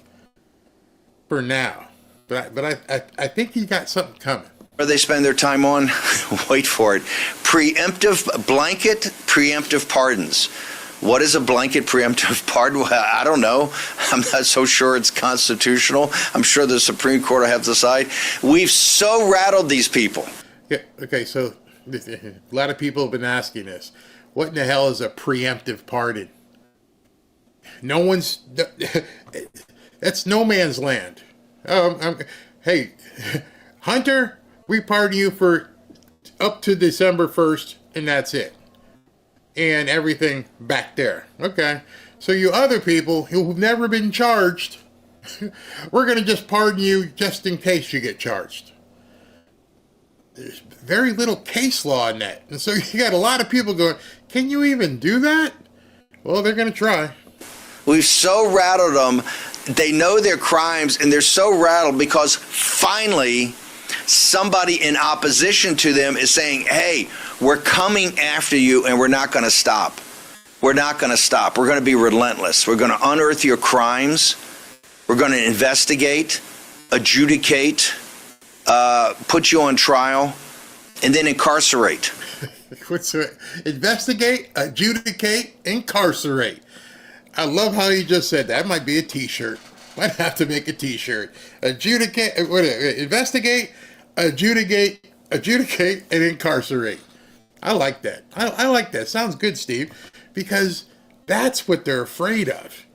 For now. But I think he got something coming. What do they spend their time on? Wait for it. Preemptive pardons. What is a blanket preemptive pardon? Well, I don't know. I'm not so sure it's constitutional. I'm sure the Supreme Court will have to decide. We've so rattled these people. Yeah, okay, so a lot of people have been asking this. What in the hell is a preemptive pardon? No one's... That's no man's land. Hey, Hunter, we pardon you for up to December 1st, and that's it. And everything back there. Okay. So you other people who've never been charged, we're going to just pardon you just in case you get charged. There's very little case law in that. And so you got a lot of people going, can you even do that? Well, they're going to try. We've so rattled them. They know their crimes, and they're so rattled because finally somebody in opposition to them is saying, hey, we're coming after you and we're not going to stop. We're not going to stop. We're going to be relentless. We're going to unearth your crimes. We're going to investigate, adjudicate, put you on trial, and then incarcerate. Investigate, adjudicate, incarcerate. I love how you just said that. That might be a t-shirt. Might have to make a t-shirt. Investigate, adjudicate, and incarcerate. I like that. I like that. Sounds good, Steve, because that's what they're afraid of.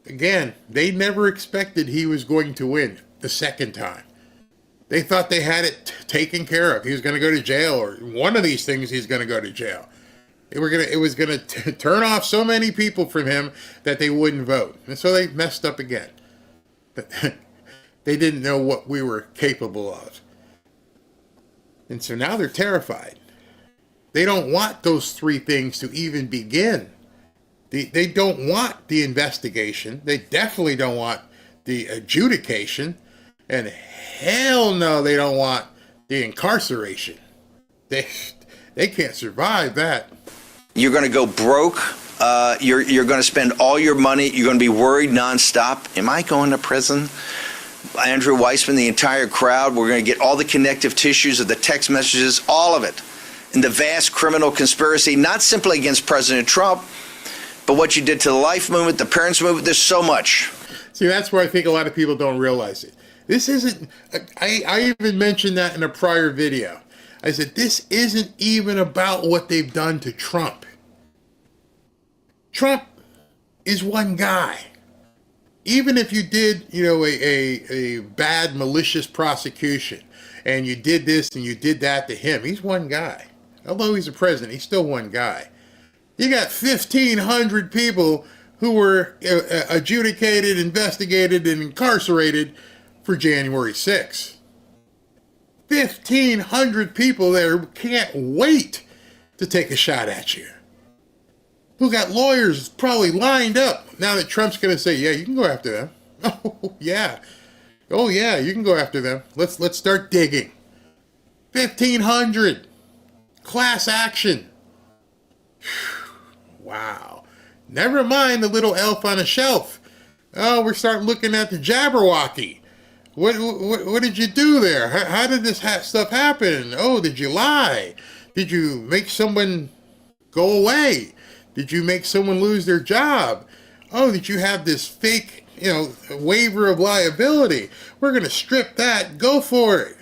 Again, they never expected he was going to win the second time. They thought they had it taken care of. He was going to go to jail, or one of these things he's going to go to jail. It was going to turn off so many people from him that they wouldn't vote. And so they messed up again. But they didn't know what we were capable of. And so now they're terrified. They don't want those three things to even begin. They don't want the investigation. They definitely don't want the adjudication. And hell no, they don't want the incarceration. They can't survive that. You're going to go broke. You're going to spend all your money. You're going to be worried nonstop. Am I going to prison? Andrew Weissman, the entire crowd, we're going to get all the connective tissues of the text messages, all of it, in the vast criminal conspiracy, not simply against President Trump, but what you did to the life movement, the parents movement. There's so much. See, that's where I think a lot of people don't realize it. This isn't, I even mentioned that in a prior video. I said, this isn't even about what they've done to Trump. Trump is one guy. Even if you did, a bad malicious prosecution, and you did this and you did that to him, he's one guy. Although he's a president, he's still one guy. You got 1,500 people who were adjudicated, investigated, and incarcerated for January 6th. 1,500 people there can't wait to take a shot at you. Who got lawyers probably lined up now that Trump's going to say, yeah, you can go after them. Oh, yeah. Oh, yeah, you can go after them. Let's start digging. 1,500. Class action. Wow. Never mind the little elf on a shelf. Oh, we're starting looking at the Jabberwocky. What did you do there? How did this stuff happen? Oh, did you lie? Did you make someone go away? Did you make someone lose their job? Oh, did you have this fake, waiver of liability? We're going to strip that. Go for it.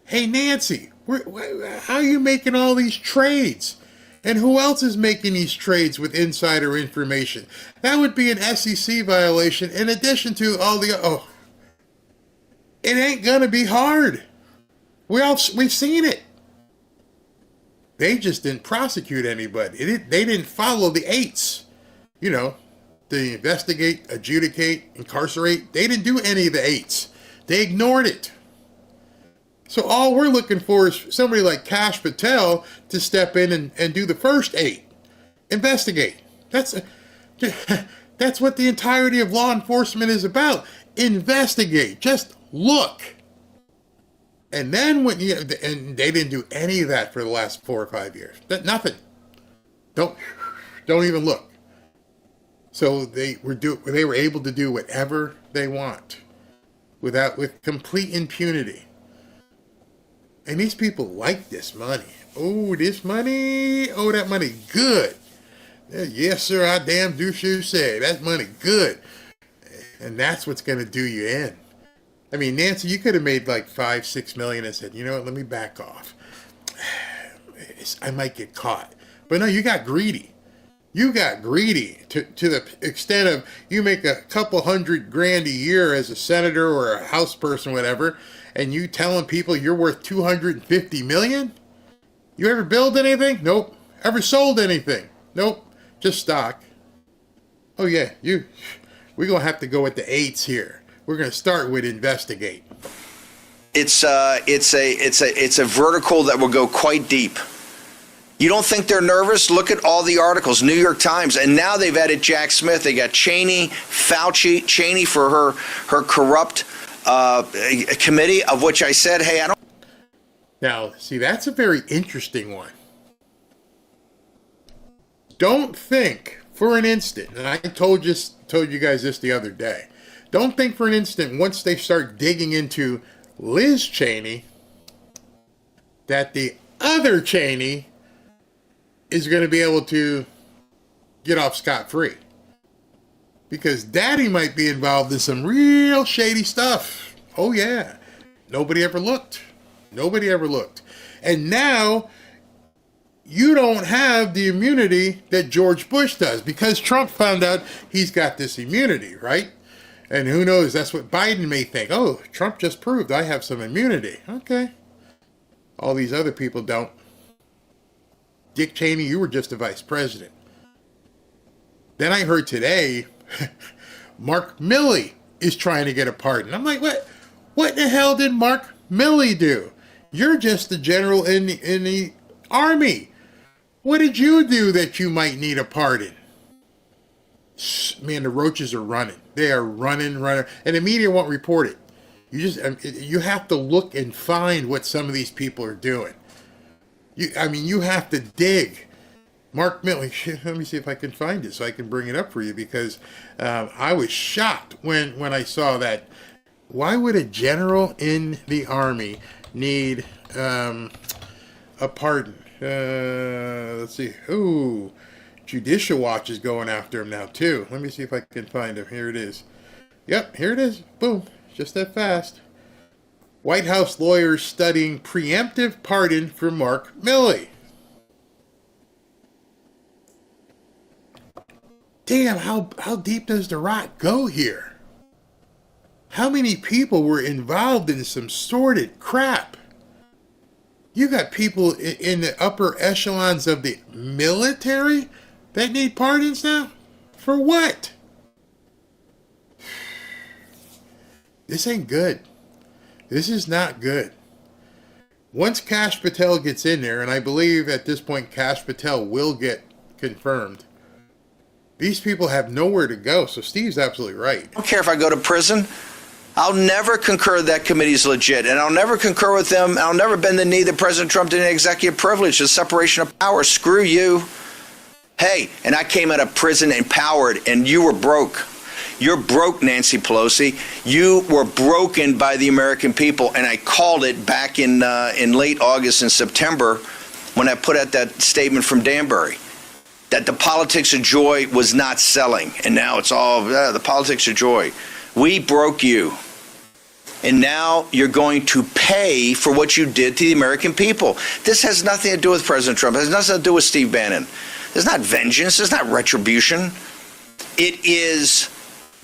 Hey, Nancy, how are you making all these trades? And who else is making these trades with insider information? That would be an SEC violation in addition to all the... It ain't going to be hard. We've seen it. They just didn't prosecute anybody. They didn't follow the 8s. The investigate, adjudicate, incarcerate. They didn't do any of the 8s. They ignored it. So all we're looking for is somebody like Kash Patel to step in and do the first 8. Investigate. That's what the entirety of law enforcement is about. Investigate. Just look. And then and they didn't do any of that for the last 4 or 5 years. Nothing. Don't even look. So they were able to do whatever they want with complete impunity. And these people like this money. Oh, this money. Oh, that money good. Yes, sir, I damn do sure say. That money good. And that's what's going to do you in. I mean, Nancy, you could have made like $5-6 million and said, you know what, let me back off. I might get caught. But no, you got greedy. You got greedy to the extent of you make a couple $100,000 a year as a senator or a House person, whatever, and you telling people you're worth $250 million? You ever build anything? Nope. Ever sold anything? Nope. Just stock. Oh yeah, we're gonna have to go with the 8s here. We're gonna start with investigate. It's a vertical that will go quite deep. You don't think they're nervous? Look at all the articles, New York Times, and now they've added Jack Smith. They got Cheney, Fauci, Cheney for her corrupt committee, of which I said, hey, I don't. Now, see, that's a very interesting one. Don't think for an instant, and I told you guys this the other day, don't think for an instant once they start digging into Liz Cheney that the other Cheney is going to be able to get off scot-free. Because Daddy might be involved in some real shady stuff. Oh yeah. Nobody ever looked. Nobody ever looked. And now you don't have the immunity that George Bush does because Trump found out he's got this immunity, right? And who knows, that's what Biden may think. Oh, Trump just proved I have some immunity. Okay. All these other people don't. Dick Cheney, you were just a vice president. Then I heard today, Mark Milley is trying to get a pardon. I'm like, what? What the hell did Mark Milley do? You're just the general in the army. What did you do that you might need a pardon? Man, the roaches are running. They are running. And the media won't report it. You have to look and find what some of these people are doing. You have to dig. Mark Milley, let me see if I can find it so I can bring it up for you because I was shocked when I saw that. Why would a general in the army need a pardon? Let's see. Ooh, Judicial Watch is going after him now too. Let me see if I can find him. Here it is. Yep, here it is. Boom. Just that fast. White House lawyers studying preemptive pardon for Mark Milley. Damn, how deep does the rot go here? How many people were involved in some sordid crap? You got people in the upper echelons of the military that need pardons now? For what? This ain't good. This is not good. Once Kash Patel gets in there, and I believe at this point Kash Patel will get confirmed, these people have nowhere to go. So Steve's absolutely right. I don't care if I go to prison. I'll never concur that committee's legit, and I'll never concur with them. I'll never bend the knee that President Trump did an executive privilege, the separation of power. Screw you. Hey, and I came out of prison empowered, and you were broke. You're broke, Nancy Pelosi. You were broken by the American people, and I called it back in late August and September when I put out that statement from Danbury that the politics of joy was not selling, and now it's all the politics of joy. We broke you, and now you're going to pay for what you did to the American people. This has nothing to do with President Trump. It has nothing to do with Steve Bannon. It's not vengeance. It's not retribution. It is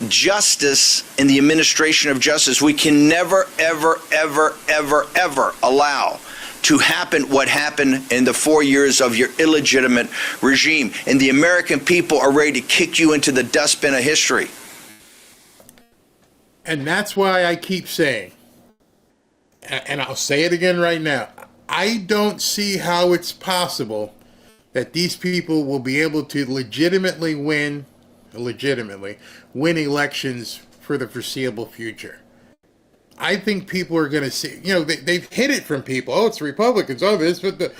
justice in the administration of justice. We can never, ever, ever, ever, ever allow to happen what happened in the 4 years of your illegitimate regime. And the American people are ready to kick you into the dustbin of history. And that's why I keep saying, and I'll say it again right now, I don't see how it's possible that these people will be able to legitimately win elections for the foreseeable future. I think people are going to see, they've hid it from people. Oh, it's Republicans, oh, this, but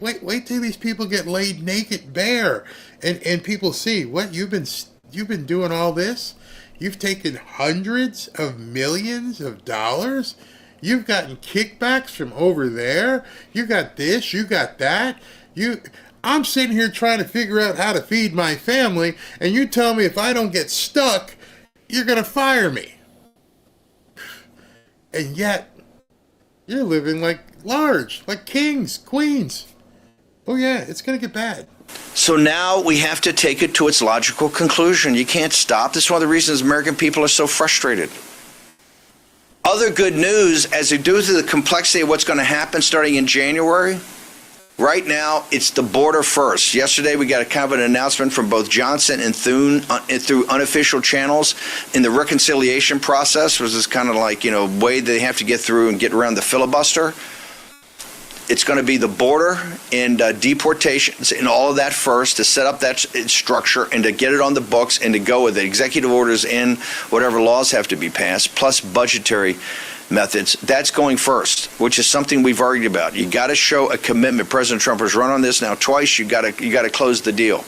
wait till these people get laid naked bare and people see, what, you've been doing all this? You've taken hundreds of millions of dollars? You've gotten kickbacks from over there. You got this, you got that. I'm sitting here trying to figure out how to feed my family, and you tell me if I don't get stuck, you're going to fire me. And yet, you're living like kings, queens. Oh yeah, it's going to get bad. So now we have to take it to its logical conclusion. You can't stop. This is one of the reasons American people are so frustrated. Other good news, as they do to the complexity of what's going to happen starting in January, right now it's the border first. Yesterday we got a kind of an announcement from both Johnson and Thune through unofficial channels in the reconciliation process, which is kind of like, way they have to get through and get around the filibuster. It's going to be the border and deportations and all of that first to set up that structure and to get it on the books and to go with it. Executive orders and whatever laws have to be passed, plus budgetary methods. That's going first, which is something we've argued about. You got to show a commitment. President Trump has run on this now twice. You got to close the deal,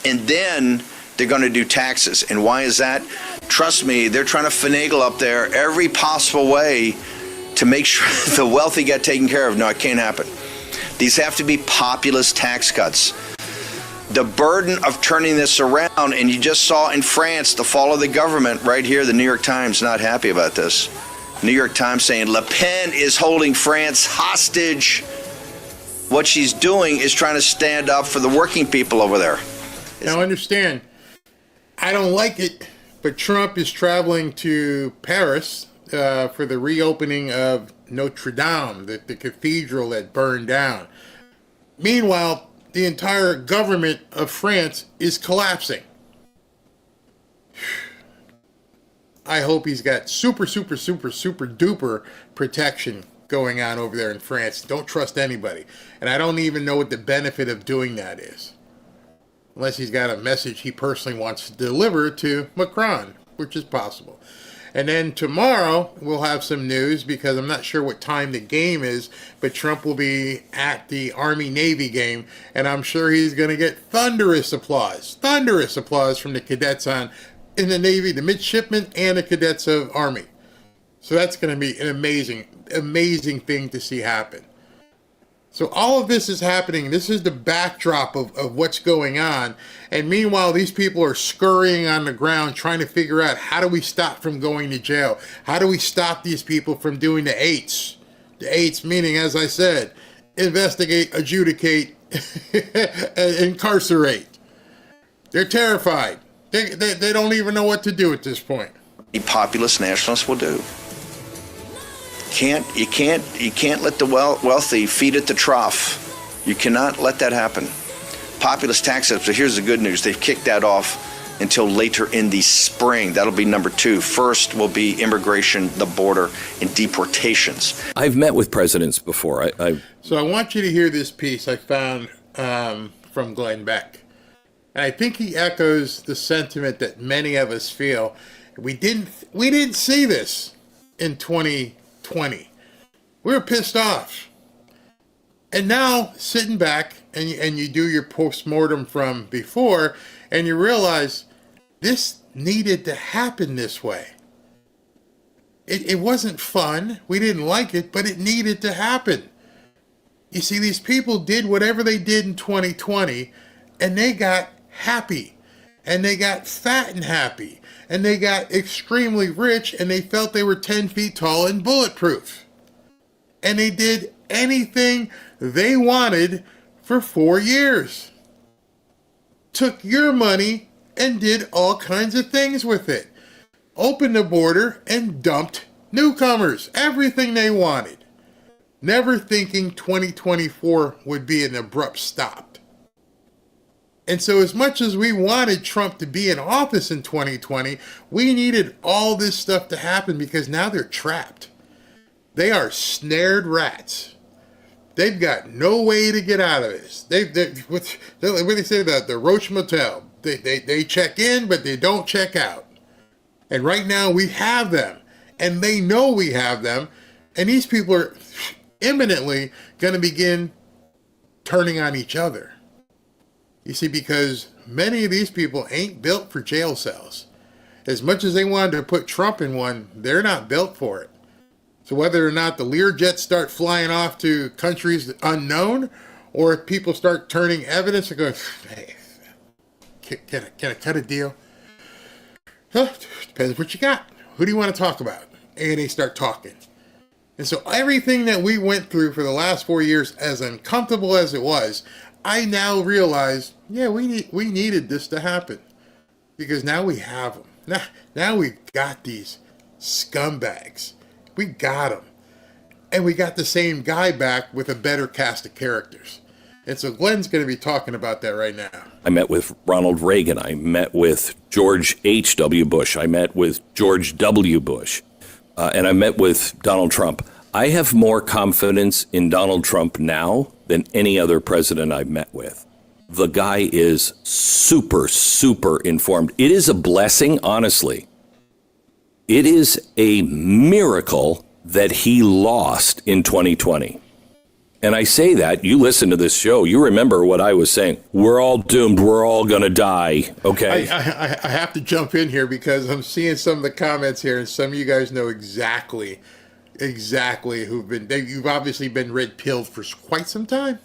and then they're going to do taxes. And why is that? Trust me, they're trying to finagle up there every possible way to make sure the wealthy get taken care of. No, it can't happen. These have to be populist tax cuts. The burden of turning this around, and you just saw in France the fall of the government right here. The New York Times not happy about this. New York Times saying Le Pen is holding France hostage. What she's doing is trying to stand up for the working people over there. Now understand, I don't like it, but Trump is traveling to Paris for the reopening of Notre Dame, the cathedral that burned down. Meanwhile, the entire government of France is collapsing. I hope he's got super duper protection going on over there in France. Don't trust anybody. And I don't even know what the benefit of doing that is. Unless he's got a message he personally wants to deliver to Macron, which is possible. And then tomorrow we'll have some news, because I'm not sure what time the game is, but Trump will be at the Army-Navy game, and I'm sure he's going to get thunderous applause from the cadets in the Navy, the midshipmen, and the cadets of Army. So that's going to be an amazing thing to see happen. So all of this is happening. This is the backdrop of what's going on. And meanwhile, these people are scurrying on the ground trying to figure out, how do we stop from going to jail? How do we stop these people from doing the eights? The eights meaning, as I said, investigate, adjudicate, and incarcerate. They're terrified. They don't even know what to do at this point. The populist nationalists will do. You can't let the wealthy feed at the trough. You cannot let that happen. Populist tax cuts, but here's the good news. They've kicked that off until later in the spring. That'll be number 2. First will be immigration, the border, and deportations. I've met with presidents before. So I want you to hear this piece I found from Glenn Beck. And I think he echoes the sentiment that many of us feel. We didn't see this in 2020. We were pissed off. And now, sitting back, and you do your postmortem from before, and you realize this needed to happen this way. It wasn't fun. We didn't like it, but it needed to happen. You see, these people did whatever they did in 2020, and they got happy, and they got fat and happy, and they got extremely rich, and they felt they were 10 feet tall and bulletproof. And they did anything they wanted for 4 years. Took your money and did all kinds of things with it. Opened the border and dumped newcomers everything they wanted. Never thinking 2024 would be an abrupt stop. And so as much as we wanted Trump to be in office in 2020, we needed all this stuff to happen, because now they're trapped. They are snared rats. They've got no way to get out of this. What do they say about the Roach Motel? They check in, but they don't check out. And right now we have them, and they know we have them, and these people are imminently going to begin turning on each other. You see, because many of these people ain't built for jail cells. As much as they wanted to put Trump in one, they're not built for it. So whether or not the Lear jets start flying off to countries unknown, or if people start turning evidence and going, hey, can I cut a deal? Huh, depends what you got. Who do you want to talk about? And they start talking. And so everything that we went through for the last 4 years, as uncomfortable as it was, I now realize, yeah, we needed this to happen. Because now we have them. Now we've got these scumbags. We got them. And we got the same guy back with a better cast of characters. And so Glenn's going to be talking about that right now. I met with Ronald Reagan. I met with George H.W. Bush. I met with George W. Bush. And I met with Donald Trump. I have more confidence in Donald Trump now than any other president I've met with. The guy is super, super informed. It is a blessing, honestly. It is a miracle that he lost in 2020. And I say that, you listen to this show, you remember what I was saying. We're all doomed. We're all going to die. Okay. I have to jump in here because I'm seeing some of the comments here, and some of you guys know exactly you've obviously been red-pilled for quite some time.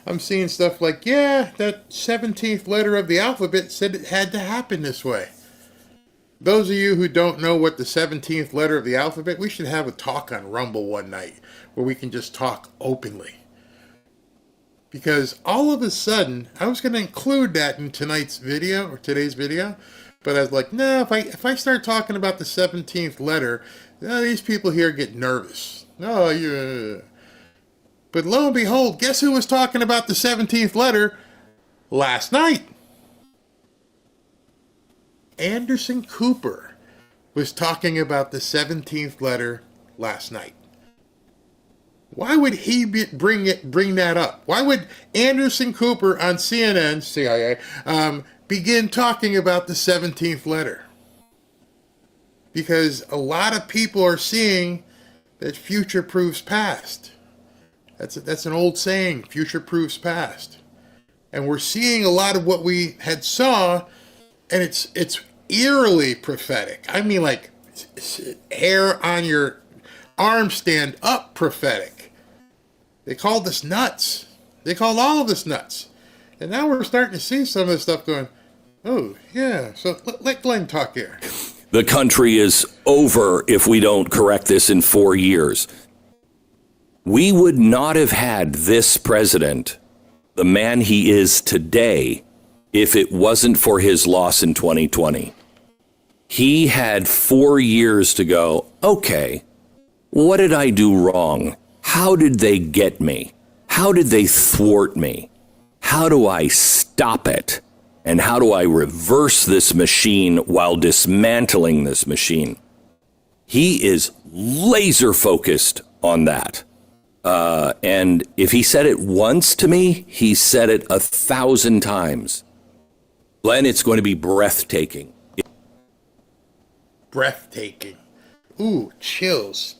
I'm seeing stuff like, yeah, that 17th letter of the alphabet said it had to happen this way. Those of you who don't know what the 17th letter of the alphabet, we should have a talk on Rumble one night where we can just talk openly. Because all of a sudden, I was going to include that in tonight's video or today's video, but I was like, no, if I start talking about the 17th letter, these people here get nervous. Oh, yeah. But lo and behold, guess who was talking about the 17th letter last night? Anderson Cooper was talking about the 17th letter last night. Why would he bring that up? Why would Anderson Cooper on CNN, CIA, begin talking about the 17th letter? Because a lot of people are seeing that future proves past. That's an old saying, future proves past. And we're seeing a lot of what we had saw, and it's eerily prophetic. I mean, like, hair on your arm stand up prophetic. They called us nuts. They called all of us nuts. And now we're starting to see some of this stuff going, oh, yeah. So let Glenn talk here. The country is over if we don't correct this in 4 years. We would not have had this president, the man he is today, if it wasn't for his loss in 2020. He had 4 years to go, okay, what did I do wrong? How did they get me? How did they thwart me? How do I stop it? And how do I reverse this machine while dismantling this machine? He is laser focused on that. And if he said it once to me, he said it 1,000 times. Glenn, it's going to be breathtaking. Breathtaking. Ooh, chills.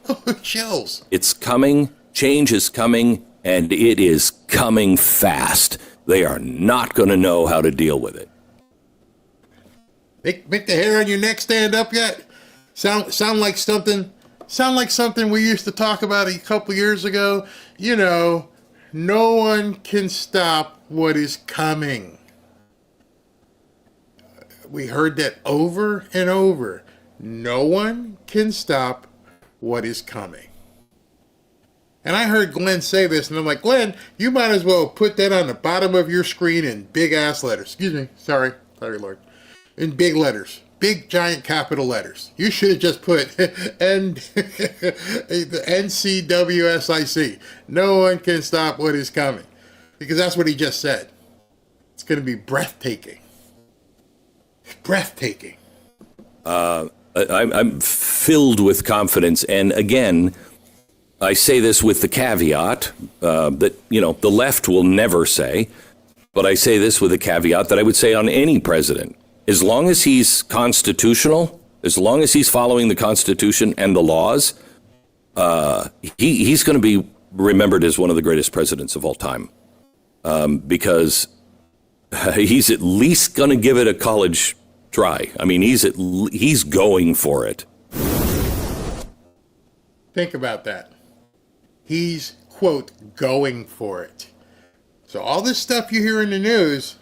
Oh, chills. It's coming. Change is coming, and it is coming fast. They are not going to know how to deal with it. Make the hair on your neck stand up yet? Sound like something we used to talk about a couple years ago. You know, no one can stop what is coming. We heard that over and over. No one can stop what is coming. And I heard Glenn say this, and I'm like, Glenn, you might as well put that on the bottom of your screen in big ass letters. Excuse me. Sorry, Lord. In big letters. Big, giant capital letters. You should have just put NCWSIC. No one can stop what is coming. Because that's what he just said. It's going to be breathtaking. Breathtaking. I'm filled with confidence. And again, I say this with the caveat that, the left will never say, but I say this with a caveat that I would say on any president. As long as he's constitutional, as long as he's following the Constitution and the laws, he's going to be remembered as one of the greatest presidents of all time. Because he's at least going to give it a college try. I mean, he's going for it. Think about that. He's, quote, going for it. So all this stuff you hear in the news,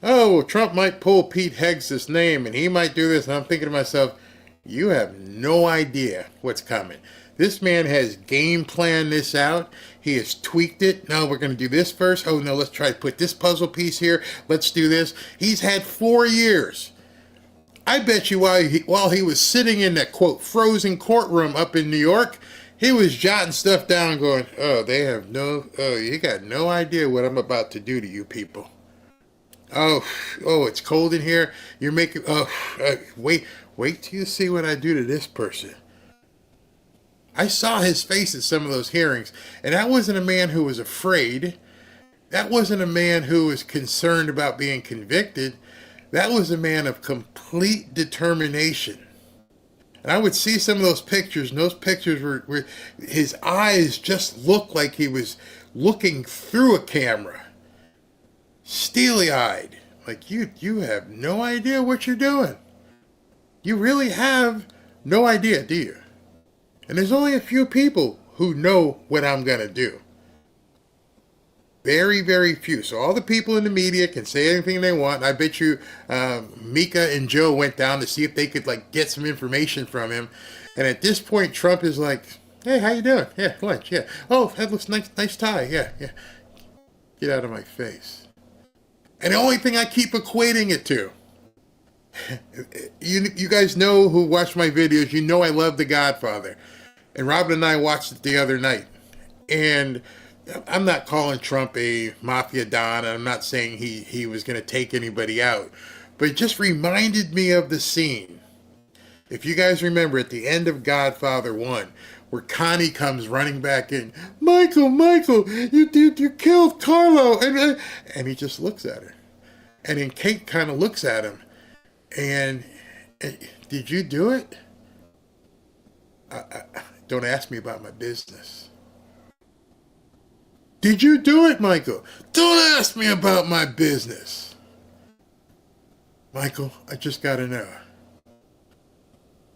oh, well, Trump might pull Pete Hegseth's name and he might do this. And I'm thinking to myself, you have no idea what's coming. This man has game planned this out. He has tweaked it. No, we're going to do this first. Oh, no, let's try to put this puzzle piece here. Let's do this. He's had 4 years. I bet you while he was sitting in that, quote, frozen courtroom up in New York, he was jotting stuff down going, oh, you got no idea what I'm about to do to you people. Oh, it's cold in here. You're making, wait till you see what I do to this person. I saw his face at some of those hearings, and that wasn't a man who was afraid. That wasn't a man who was concerned about being convicted. That was a man of complete determination. And I would see some of those pictures, and those pictures were his eyes just looked like he was looking through a camera. Steely-eyed. Like, you have no idea what you're doing. You really have no idea, do you? And there's only a few people who know what I'm going to do. Very, very few. So all the people in the media can say anything they want. I bet you Mika and Joe went down to see if they could get some information from him. And at this point, Trump is like, hey, how you doing? Yeah, lunch, yeah. Oh, that looks nice tie. Yeah. Get out of my face. And the only thing I keep equating it to, you guys know who watch my videos, you know I love The Godfather. And Robin and I watched it the other night. And I'm not calling Trump a mafia don, and I'm not saying he was going to take anybody out. But it just reminded me of the scene. If you guys remember at the end of Godfather 1, where Connie comes running back in, Michael, you killed Carlo. And he just looks at her. And then Kate kind of looks at him. And did you do it? Don't ask me about my business. Did you do it, Michael? Don't ask me about my business. Michael, I just got to know.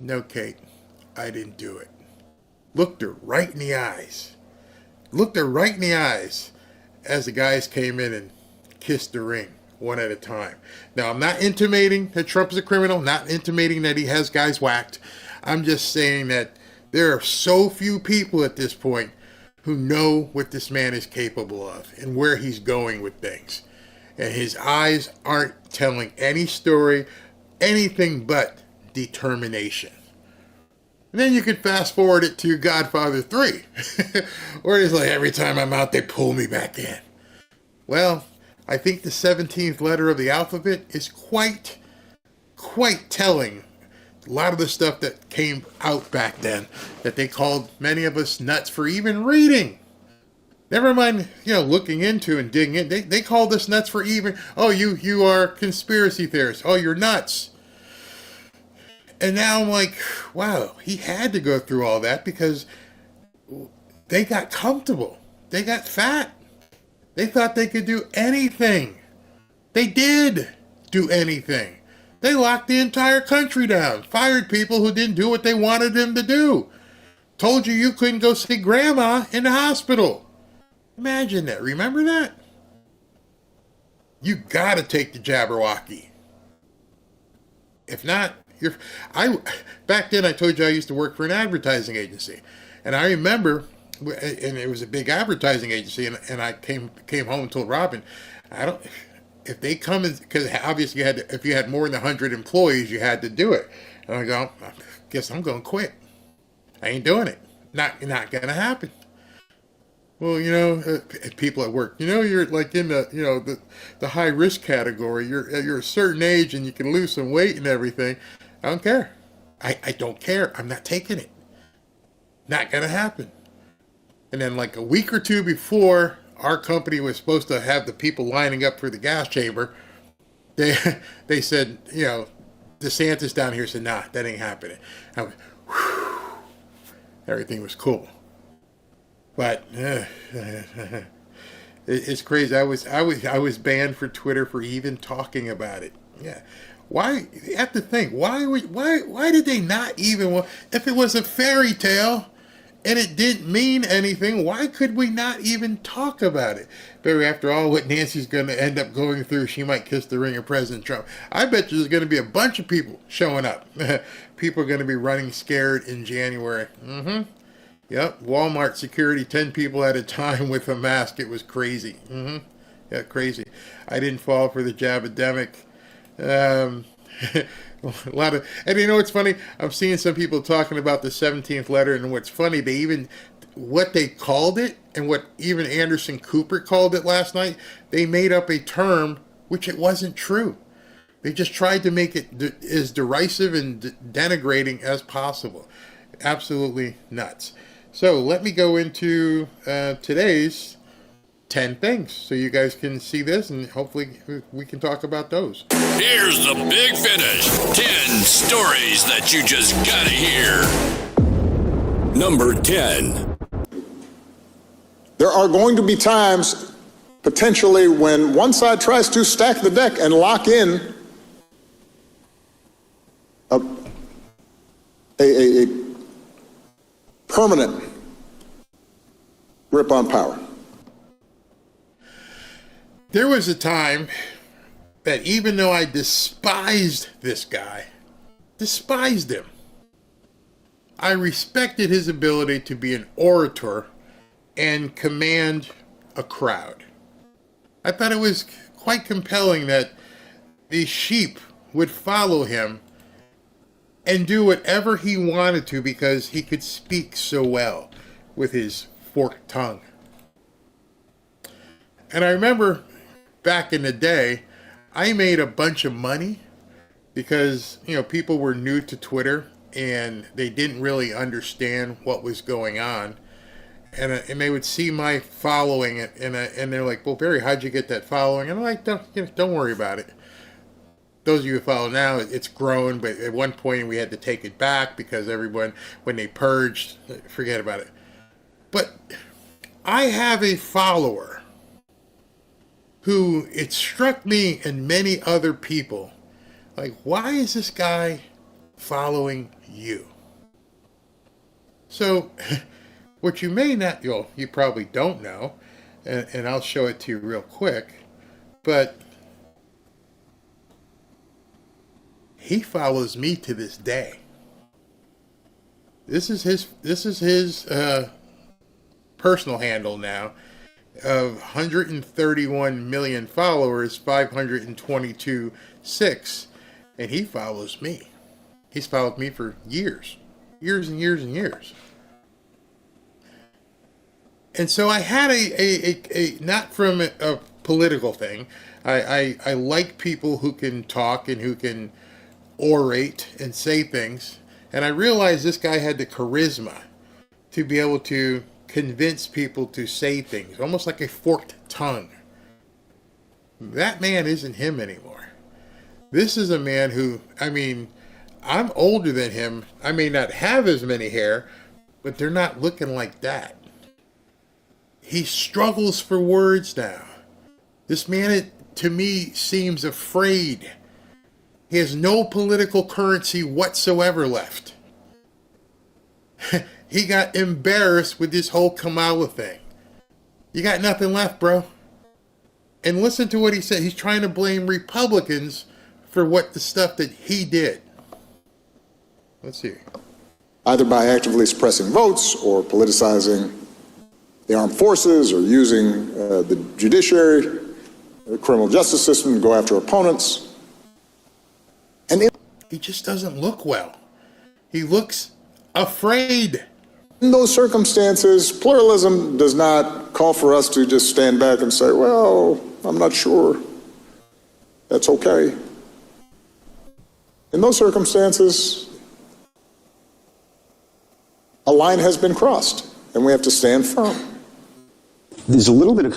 No, Kate, I didn't do it. Looked her right in the eyes. Looked her right in the eyes as the guys came in and kissed the ring one at a time. Now, I'm not intimating that Trump is a criminal, not intimating that he has guys whacked. I'm just saying that there are so few people at this point who know what this man is capable of and where he's going with things. And his eyes aren't telling any story, anything but determination. And then you could fast forward it to Godfather 3, where it's like every time I'm out, they pull me back in. Well, I think the 17th letter of the alphabet is quite telling. A lot of the stuff that came out back then that they called many of us nuts for even reading. Never mind, looking into and digging in. They called us nuts for even, oh, you are conspiracy theorists. Oh, you're nuts. And now I'm like, wow, he had to go through all that because they got comfortable. They got fat. They thought they could do anything. They did do anything. They locked the entire country down, fired people who didn't do what they wanted them to do, told you couldn't go see grandma in the hospital. Imagine that. Remember that? You got to take the Jabberwocky. If not, back then I told you I used to work for an advertising agency. And I remember, and it was a big advertising agency, and I came home and told Robin, if they come in, because obviously if you had more than 100 employees, you had to do it. And I go, I guess I'm going to quit. I ain't doing it. Not going to happen. Well, people at work, you're like in the high risk category. You're a certain age and you can lose some weight and everything. I don't care. I don't care. I'm not taking it. Not going to happen. And then like a week or two before our company was supposed to have the people lining up for the gas chamber, they said, DeSantis down here said, nah, that ain't happening. I went, whew, everything was cool. But it's crazy. I was banned for Twitter for even talking about it. Yeah. Why? You have to think. Why did they not even want? If it was a fairy tale, and it didn't mean anything. Why could we not even talk about it? But after all, what Nancy's going to end up going through, she might kiss the ring of President Trump. I bet you there's going to be a bunch of people showing up. People are going to be running scared in January. Yep, Walmart security, 10 people at a time with a mask. It was crazy. Yeah, crazy. I didn't fall for the jab-a-demic. A lot of, and you know what's funny? I'm seeing some people talking about the 17th letter, and what's funny, they even, what they called it, and what even Anderson Cooper called it last night, they made up a term which it wasn't true. They just tried to make it as derisive and denigrating as possible. Absolutely nuts. So let me go into today's 10 things so you guys can see this, and hopefully we can talk about those. Here's the big finish. 10 stories that you just gotta hear. Number 10. There are going to be times, potentially, when one side tries to stack the deck and lock in a permanent grip on power. There was a time that even though I despised this guy, despised him, I respected his ability to be an orator and command a crowd. I thought it was quite compelling that the sheep would follow him and do whatever he wanted to because he could speak so well with his forked tongue. And I remember back in the day, I made a bunch of money because, you know, people were new to Twitter and they didn't really understand what was going on. And they would see my following and they're like, well, Barry, how'd you get that following? And I'm like, don't worry about it. Those of you who follow now, it's grown, but at one point we had to take it back because everyone, when they purged, forget about it. But I have a follower who, it struck me and many other people, like, why is this guy following you? So, what you may not, you probably don't know, and I'll show it to you real quick, but he follows me to this day. This is his personal handle now of 131 million followers, 522.6, and he follows me. He's followed me for years and years and years. And so I had a not from a political thing. I like people who can talk and who can orate and say things, and I realized this guy had the charisma to be able to convince people to say things, almost like a forked tongue. That man isn't him anymore. This is a man who, I mean, I'm older than him. I may not have as many hair, but they're not looking like that. He struggles for words now. This man, to me, seems afraid. He has no political currency whatsoever left. He got embarrassed with this whole Kamala thing. You got nothing left, bro. And listen to what he said. He's trying to blame Republicans for what the stuff that he did. Let's see. Either by actively suppressing votes or politicizing the armed forces or using the judiciary, the criminal justice system to go after opponents. And he just doesn't look well. He looks afraid. In those circumstances, pluralism does not call for us to just stand back and say, well, I'm not sure. That's okay. In those circumstances, a line has been crossed, and we have to stand firm. There's a little bit of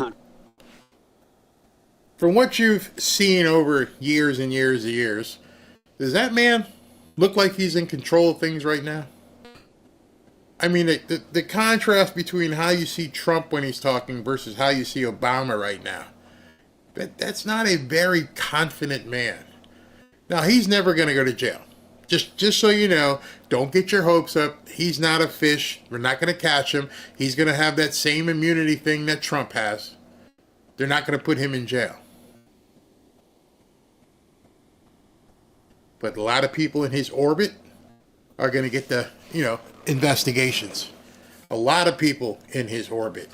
From what you've seen over years and years and years, does that man look like he's in control of things right now? I mean, the contrast between how you see Trump when he's talking versus how you see Obama right now, that's not a very confident man. Now, he's never going to go to jail. Just so you know, don't get your hopes up. He's not a fish. We're not going to catch him. He's going to have that same immunity thing that Trump has. They're not going to put him in jail. But a lot of people in his orbit are going to get the, investigations. A lot of people in his orbit.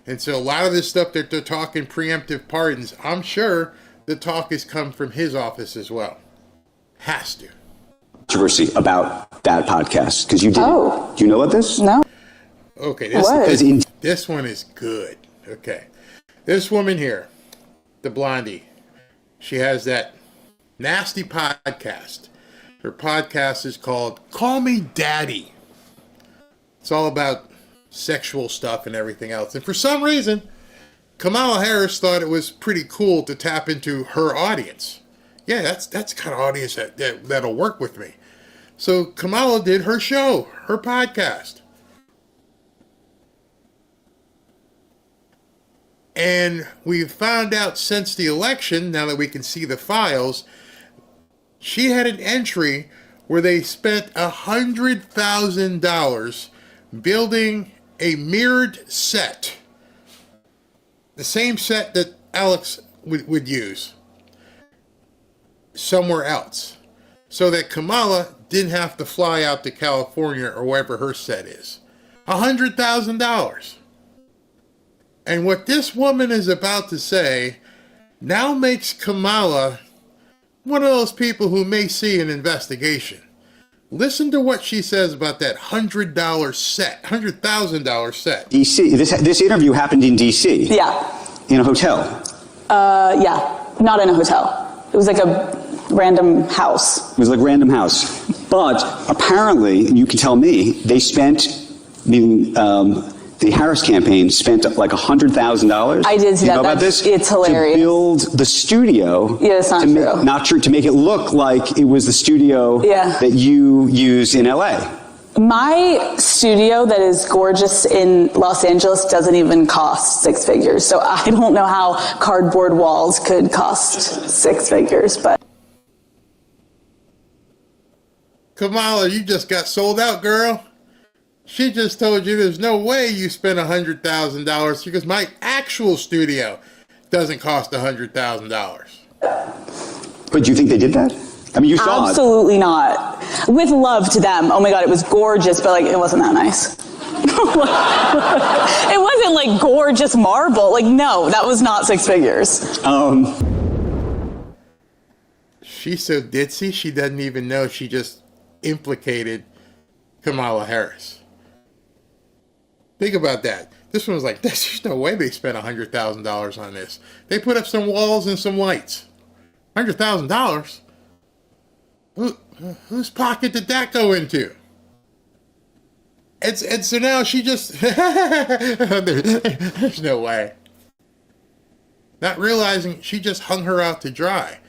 And so a lot of this stuff that they're talking preemptive pardons, I'm sure the talk has come from his office as well. Has to. Controversy about that podcast, because you didn't. Oh. Do you know about this? No. Okay, this one is good. Okay. This woman here, the blondie, she has that nasty podcast. Her podcast is called Call Me Daddy. It's all about sexual stuff and everything else. And for some reason, Kamala Harris thought it was pretty cool to tap into her audience. Yeah, that's the kind of audience that'll work with me. So Kamala did her show, her podcast. And we've found out since the election, now that we can see the files, she had an entry where they spent $100,000 building a mirrored set. The same set that Alex would use somewhere else. So that Kamala didn't have to fly out to California or wherever her set is. $100,000. And what this woman is about to say now makes Kamala one of those people who may see an investigation. Listen to what she says about that $100,000 set. D.C. This interview happened in D.C. Yeah. In a hotel. Yeah. Not in a hotel. It was like a random house. It was like a random house. But apparently, you can tell me, they spent, the Harris campaign spent like $100,000. I did see that. About this? It's hilarious. To build the studio. Yeah, it's not true. Not true. To make it look like it was the studio that you used in LA. My studio that is gorgeous in Los Angeles doesn't even cost six figures. So I don't know how cardboard walls could cost six figures, but. Kamala, you just got sold out, girl. She just told you there's no way you spent $100,000 because my actual studio doesn't cost $100,000. But do you think they did that? I mean, you saw Absolutely not. With love to them. Oh my God, it was gorgeous, but it wasn't that nice. It wasn't like gorgeous marble. No, that was not six figures. She's so ditzy, she doesn't even know she just implicated Kamala Harris. Think about that. This one was like, there's no way they spent $100,000 on this. They put up some walls and some lights. $100,000? Whose pocket did that go into? And so now she just, there's no way. Not realizing she just hung her out to dry.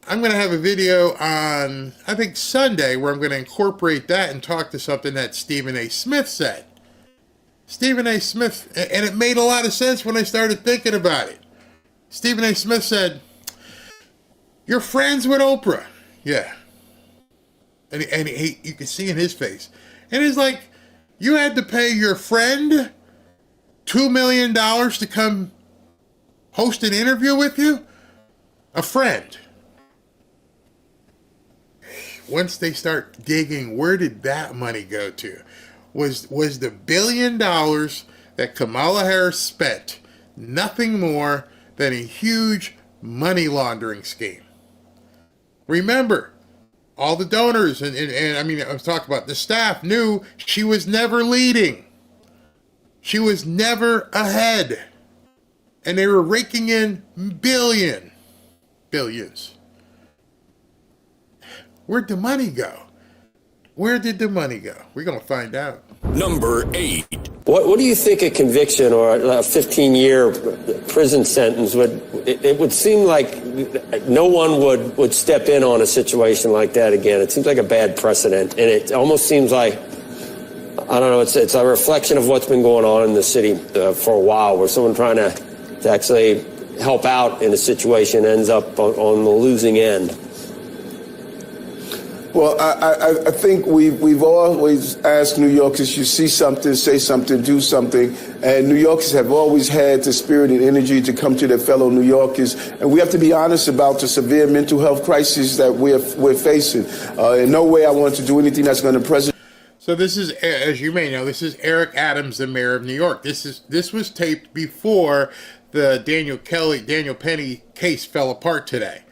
I'm going to have a video on, I think, Sunday, where I'm going to incorporate that and talk to something that Stephen A. Smith said. Stephen A. Smith, and it made a lot of sense when I started thinking about it. Stephen A. Smith said, "You're friends with Oprah." Yeah. And you can see in his face. And he's like, you had to pay your friend $2 million to come host an interview with you? A friend. Once they start digging, where did that money go to? Was the $1 billion that Kamala Harris spent nothing more than a huge money laundering scheme? Remember, all the donors and I mean, I was talking about the staff knew she was never leading. She was never ahead. And they were raking in billions. Where'd the money go? Where did the money go? We're going to find out. Number 8. What do you think a conviction or a 15-year prison sentence would... It would seem like no one would step in on a situation like that again. It seems like a bad precedent. And it almost seems like, I don't know, it's a reflection of what's been going on in the city for a while, where someone trying to actually help out in a situation ends up on the losing end. Well, I think we've always asked New Yorkers, you see something, say something, do something. And New Yorkers have always had the spirit and energy to come to their fellow New Yorkers. And we have to be honest about the severe mental health crisis that we're facing. In no way I want to do anything that's going to present. So this is, as you may know, this is Eric Adams, the mayor of New York. This was taped before the Daniel Penny case fell apart today.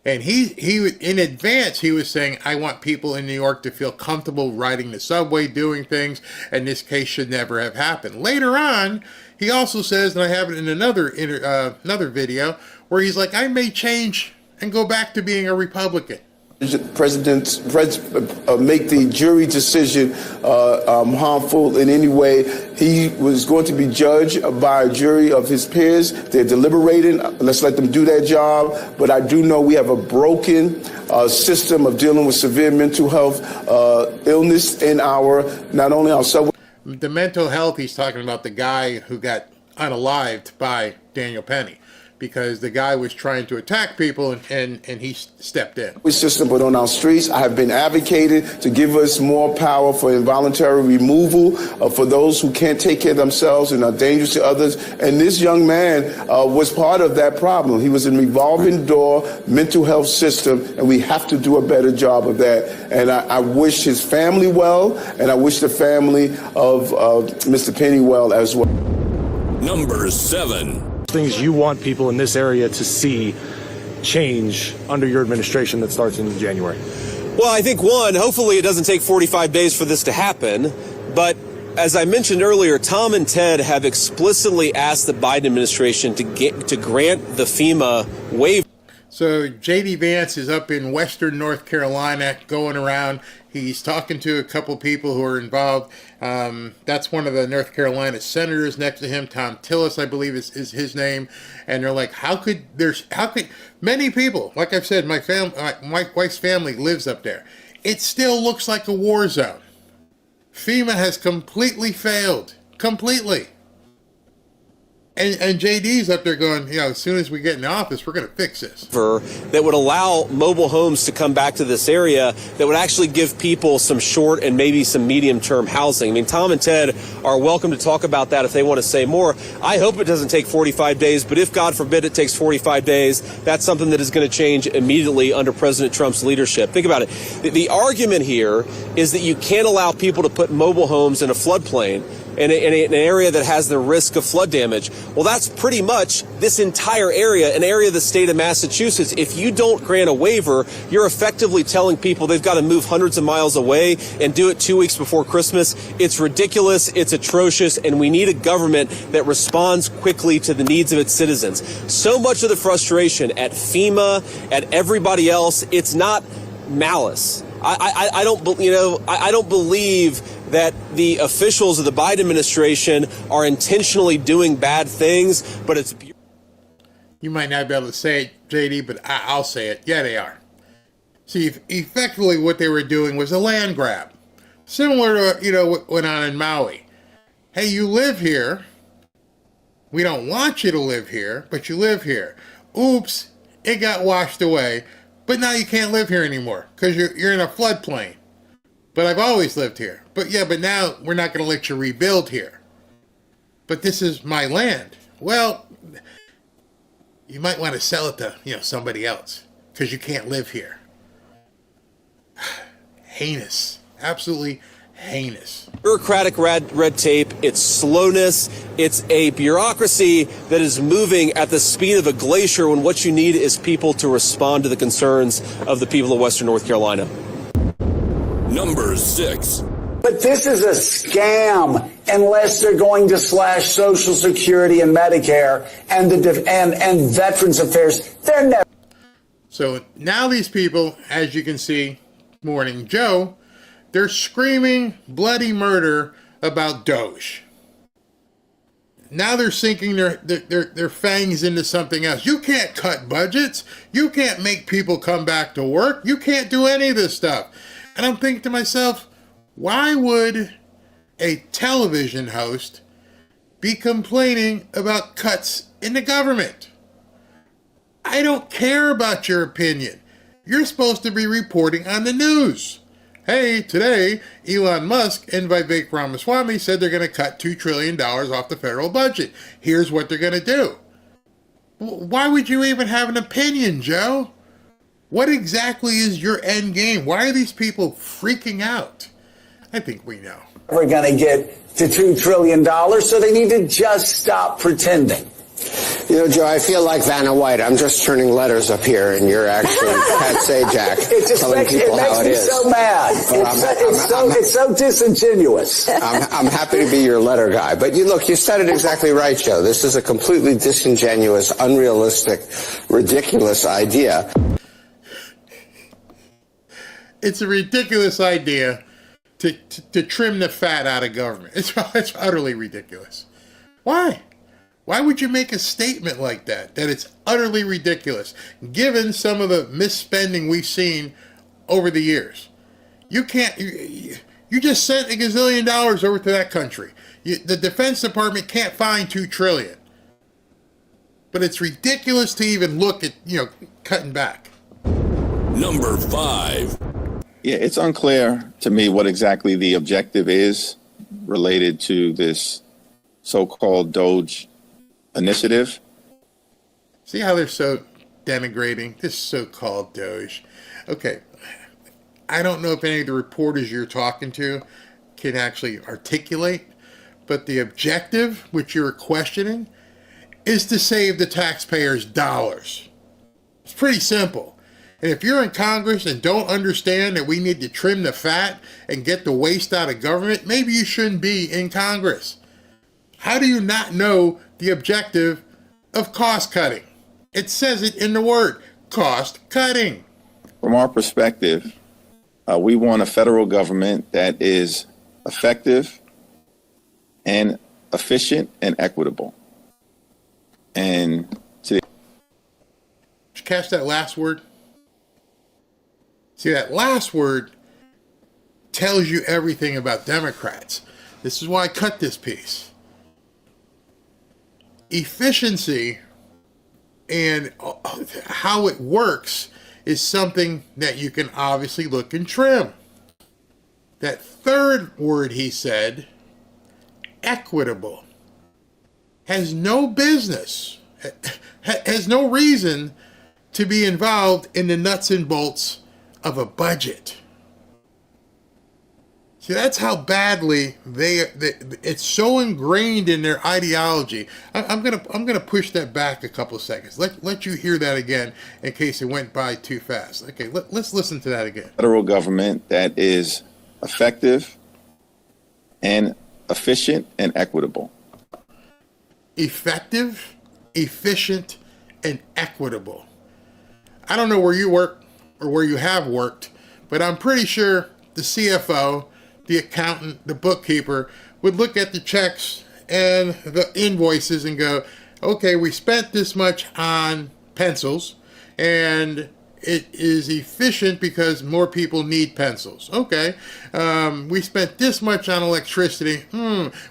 And he in advance, he was saying, I want people in New York to feel comfortable riding the subway, doing things, and this case should never have happened. Later on, he also says, and I have it in another video, where he's like, I may change and go back to being a Republican. President make the jury decision harmful in any way. He was going to be judged by a jury of his peers. They're deliberating. Let's let them do their job. But I do know we have a broken system of dealing with severe mental health illness in not only our subway. The mental health, he's talking about the guy who got unalived by Daniel Penny, because the guy was trying to attack people and he stepped in. System, but on our streets, I have been advocating to give us more power for involuntary removal for those who can't take care of themselves and are dangerous to others. And this young man was part of that problem. He was in a revolving door mental health system, and we have to do a better job of that. And I wish his family well, and I wish the family of Mr. Penny well as well. Number 7. Things you want people in this area to see change under your administration that starts in January? Well, I think one, hopefully it doesn't take 45 days for this to happen. But as I mentioned earlier, Tom and Ted have explicitly asked the Biden administration to grant the FEMA waiver. So J.D. Vance is up in western North Carolina going around. He's talking to a couple people who are involved. That's one of the North Carolina senators next to him, Tom Tillis, I believe is his name. And they're like, how could many people, like I've said, my wife's family lives up there. It still looks like a war zone. FEMA has completely failed. Completely. And JD's up there going, as soon as we get in the office, we're going to fix this. That would allow mobile homes to come back to this area, that would actually give people some short and maybe some medium-term housing. I mean, Tom and Ted are welcome to talk about that if they want to say more. I hope it doesn't take 45 days, but if, God forbid, it takes 45 days, that's something that is going to change immediately under President Trump's leadership. Think about it. The argument here is that you can't allow people to put mobile homes in a floodplain in an area that has the risk of flood damage. Well, that's pretty much this entire area, an area of the state of Massachusetts. If you don't grant a waiver, you're effectively telling people they've got to move hundreds of miles away and do it 2 weeks before Christmas. It's ridiculous, it's atrocious, and we need a government that responds quickly to the needs of its citizens. So much of the frustration at FEMA, at everybody else, it's not malice. I don't believe that the officials of the Biden administration are intentionally doing bad things, but it's... You might not be able to say it, JD, but I'll say it. Yeah, they are. See, effectively what they were doing was a land grab. Similar to, what went on in Maui. Hey, you live here. We don't want you to live here, but you live here. Oops, it got washed away. But now you can't live here anymore because you're in a floodplain. But I've always lived here. But now we're not going to let you rebuild here. But this is my land. Well, you might want to sell it to, somebody else because you can't live here. Heinous. Absolutely heinous. Bureaucratic red tape, it's slowness, it's a bureaucracy that is moving at the speed of a glacier when what you need is people to respond to the concerns of the people of Western North Carolina. Number 6. But this is a scam unless they're going to slash Social Security and Medicare and and Veterans Affairs. They're never. So now these people, as you can see, Morning Joe, they're screaming bloody murder about DOGE. Now they're sinking their fangs into something else. You can't cut budgets. You can't make people come back to work. You can't do any of this stuff. And I'm thinking to myself, why would a television host be complaining about cuts in the government? I don't care about your opinion. You're supposed to be reporting on the news. Hey, today, Elon Musk and Vivek Ramaswamy said they're going to cut $2 trillion off the federal budget. Here's what they're going to do. Why would you even have an opinion, Joe? What exactly is your end game? Why are these people freaking out? I think we know. We're going to get to $2 trillion, so they need to just stop pretending. You know, Joe, I feel like Vanna White. I'm just turning letters up here, and you're actually Pat Sajak telling people how it is. It makes me so mad. It's so disingenuous. I'm happy to be your letter guy. But you said it exactly right, Joe. This is a completely disingenuous, unrealistic, ridiculous idea. It's a ridiculous idea to trim the fat out of government. It's utterly ridiculous. Why? Why would you make a statement like that it's utterly ridiculous, given some of the misspending we've seen over the years? You just sent $1 gazillion over to that country. The Defense Department can't find $2 trillion. But it's ridiculous to even look at, cutting back. Number 5. Yeah, it's unclear to me what exactly the objective is related to this so-called DOGE initiative. See how they're so denigrating this so-called DOGE? Okay, I don't know if any of the reporters you're talking to can actually articulate, but the objective, which you're questioning, is to save the taxpayers dollars. It's pretty simple. And if you're in Congress and don't understand that we need to trim the fat and get the waste out of government, maybe you shouldn't be in Congress. How do you not know the objective of cost cutting? It says it in the word, cost cutting. From our perspective, we want a federal government that is effective and efficient and equitable. And did you catch that last word? See, that last word tells you everything about Democrats. This is why I cut this piece. Efficiency and how it works is something that you can obviously look and trim. That third word he said, equitable, has no business, has no reason to be involved in the nuts and bolts of a budget. See, that's how badly it's so ingrained in their ideology. I'm gonna push that back a couple of seconds. Let you hear that again in case it went by too fast. Okay, let's listen to that again. Federal government that is effective and efficient and equitable. Effective, efficient, and equitable. I don't know where you work or where you have worked, but I'm pretty sure the CFO, the accountant, the bookkeeper would look at the checks and the invoices and go, okay, we spent this much on pencils and it is efficient because more people need pencils. Okay, we spent this much on electricity.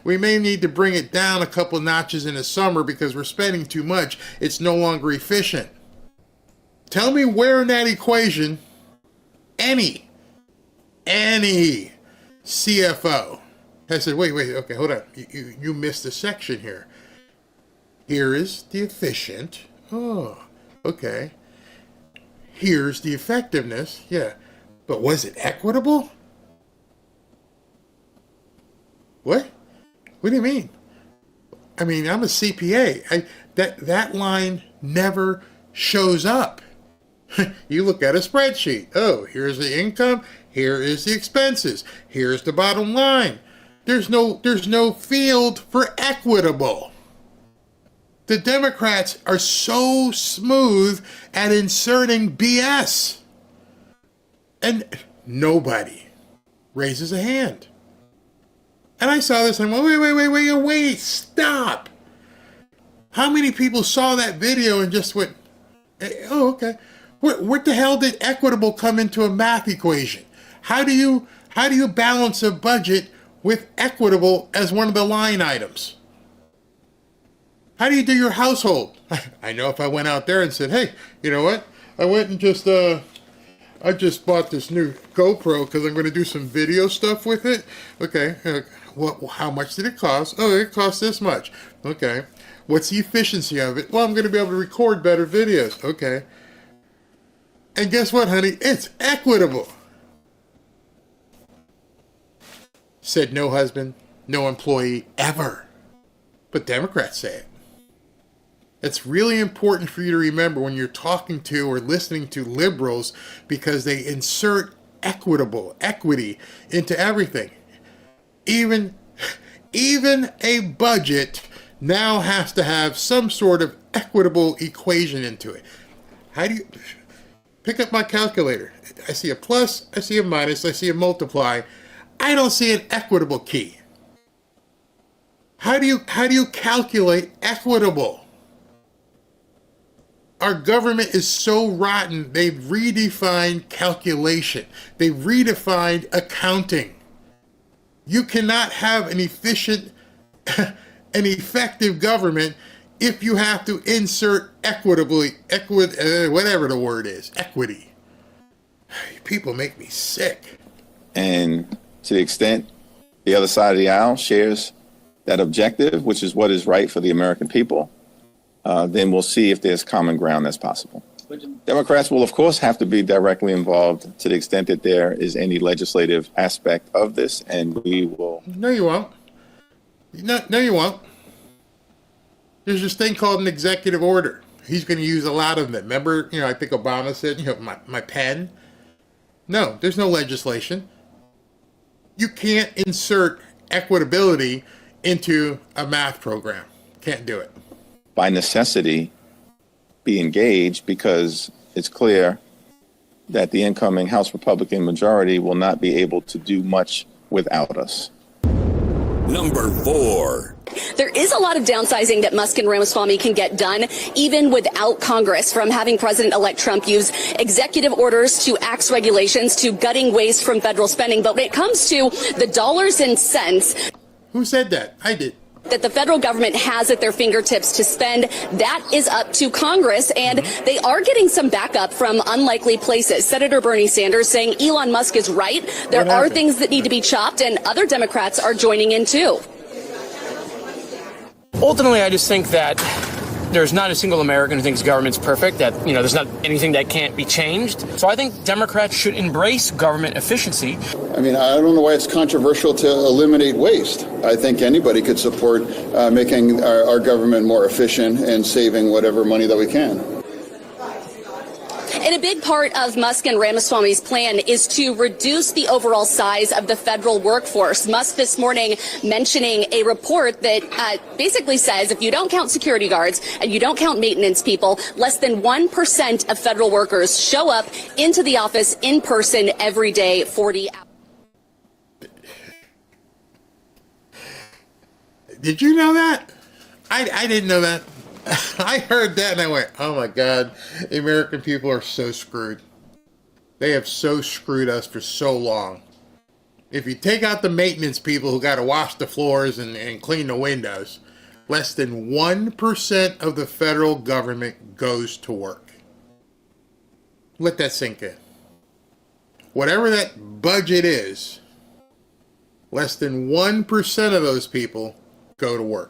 We may need to bring it down a couple notches in the summer because we're spending too much. It's no longer efficient. Tell me where in that equation any CFO has said, wait, okay, hold on. You missed a section here. Here is the efficient. Oh, okay. Here's the effectiveness. Yeah. But was it equitable? What? What do you mean? I mean, I'm a CPA. That line never shows up. You look at a spreadsheet. Oh, here's the income. Here is the expenses. Here's the bottom line. There's no field for equitable. The Democrats are so smooth at inserting BS. And nobody raises a hand. And I saw this and I went, wait, stop. How many people saw that video and just went, oh, okay. What the hell did equitable come into a math equation? How do you balance a budget with equitable as one of the line items? How do you do your household? I know if I went out there and said, hey, you know what? I went and just I just bought this new GoPro because I'm going to do some video stuff with it. Okay, how much did it cost? Oh, it cost this much. Okay, what's the efficiency of it? Well, I'm going to be able to record better videos. Okay, and guess what, honey? It's equitable. Said no husband, no employee ever. But Democrats say it. It's really important for you to remember when you're talking to or listening to liberals, because they insert equity into everything. Even a budget now has to have some sort of equitable equation into it. How do you pick up my calculator? I see a plus, I see a minus, I see a multiply. I don't see an equitable key. How do you calculate equitable? Our government is so rotten, they've redefined calculation. They've redefined accounting. You cannot have an efficient, an effective government if you have to insert whatever the word is, equity. People make me sick. And to the extent the other side of the aisle shares that objective, which is what is right for the American people, then we'll see if there's common ground that's possible. Democrats will, of course, have to be directly involved to the extent that there is any legislative aspect of this, and we will. No, you won't. No, you won't. There's this thing called an executive order. He's going to use a lot of them. Remember, I think Obama said, my pen. No, there's no legislation. You can't insert equitability into a math program. Can't do it. By necessity, be engaged, because it's clear that the incoming House Republican majority will not be able to do much without us. Number 4. There is a lot of downsizing that Musk and Ramaswamy can get done, even without Congress, from having President-elect Trump use executive orders to axe regulations to gutting waste from federal spending. But when it comes to the dollars and cents... Who said that? I did. That the federal government has at their fingertips to spend, that is up to Congress, and they are getting some backup from unlikely places. Senator Bernie Sanders saying Elon Musk is right. There are things that need to be chopped, and other Democrats are joining in too. Ultimately, I just think that there's not a single American who thinks government's perfect, that, there's not anything that can't be changed. So I think Democrats should embrace government efficiency. I mean, I don't know why it's controversial to eliminate waste. I think anybody could support making our government more efficient and saving whatever money that we can. And a big part of Musk and Ramaswamy's plan is to reduce the overall size of the federal workforce. Musk this morning mentioning a report that basically says if you don't count security guards and you don't count maintenance people, less than 1% of federal workers show up into the office in person every day, 40 hours. Did you know that? I didn't know that. I heard that and I went, oh my God, the American people are so screwed. They have so screwed us for so long. If you take out the maintenance people who got to wash the floors and clean the windows, less than 1% of the federal government goes to work. Let that sink in. Whatever that budget is, less than 1% of those people go to work.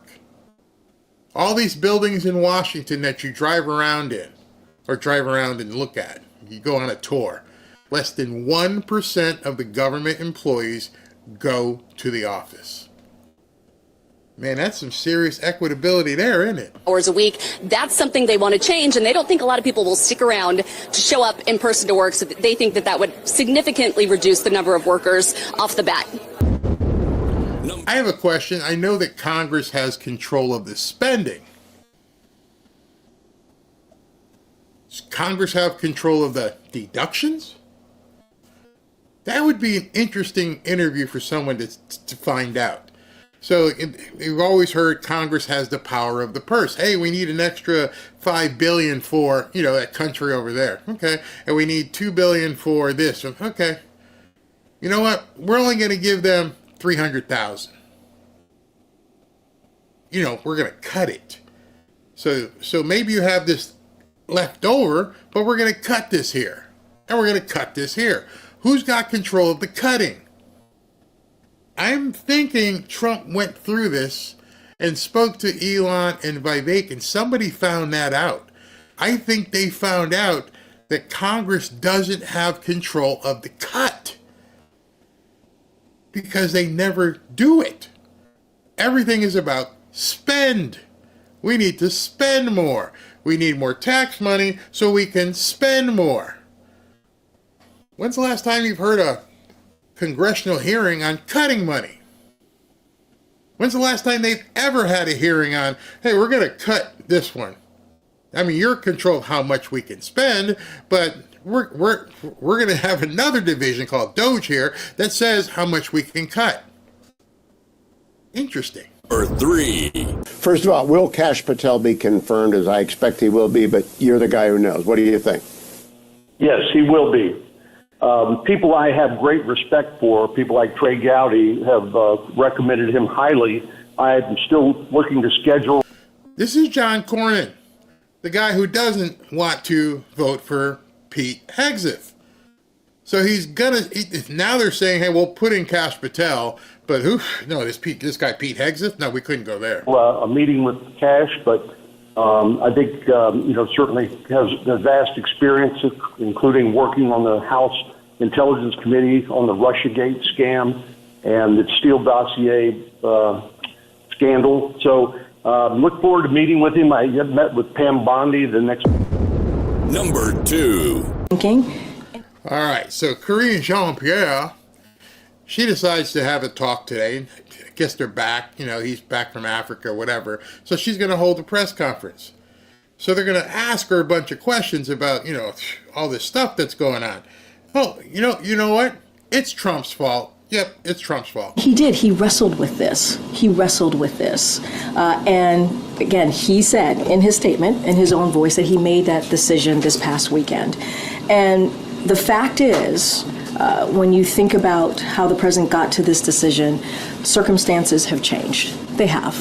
All these buildings in Washington that you drive around in, or drive around and look at, you go on a tour, less than 1% of the government employees go to the office. Man, that's some serious equitability there, isn't it? Hours a week. That's something they want to change, and they don't think a lot of people will stick around to show up in person to work, so they think that would significantly reduce the number of workers off the bat. I have a question. I know that Congress has control of the spending. Does Congress have control of the deductions? That would be an interesting interview for someone to find out. So you've always heard Congress has the power of the purse. Hey, we need an extra $5 billion for, that country over there. Okay. And we need $2 billion for this. Okay. You know what? We're only going to give them $300,000. We're going to cut it. So maybe you have this left over, but we're going to cut this here. and we're going to cut this here. Who's got control of the cutting? I'm thinking Trump went through this and spoke to Elon and Vivek, and somebody found that out. I think they found out that Congress doesn't have control of the cut because they never do it. Everything is about spend. We need to spend more. We need more tax money so we can spend more. When's the last time you've heard a congressional hearing on cutting money? When's the last time they've ever had a hearing on, hey, we're going to cut this one? I mean, you're in control of how much we can spend, but we're going to have another division called DOGE here that says how much we can cut. Interesting. Number 3. First of all, will Kash Patel be confirmed, as I expect he will be, but you're the guy who knows. What do you think? Yes, he will be. People I have great respect for, people like Trey Gowdy, have recommended him highly. I'm still looking to schedule. This is John Cornyn, the guy who doesn't want to vote for Pete Hegseth. So he's gonna, now they're saying, hey, we'll put in Kash Patel, but this guy Pete Hegseth? No, we couldn't go there. A meeting with Kash, but I think, certainly has vast experience, including working on the House Intelligence Committee on the Russiagate scam and the Steele dossier scandal. So look forward to meeting with him. I met with Pam Bondi the next. Number 2. All right, so Karine Jean-Pierre, she decides to have a talk today. I guess they're back, he's back from Africa, whatever. So she's going to hold a press conference. So they're going to ask her a bunch of questions about, all this stuff that's going on. Oh, you know what? It's Trump's fault. Yep, it's Trump's fault. He did. He wrestled with this. And again, he said in his statement, in his own voice, that he made that decision this past weekend. And the fact is, when you think about how the president got to this decision, circumstances have changed. They have.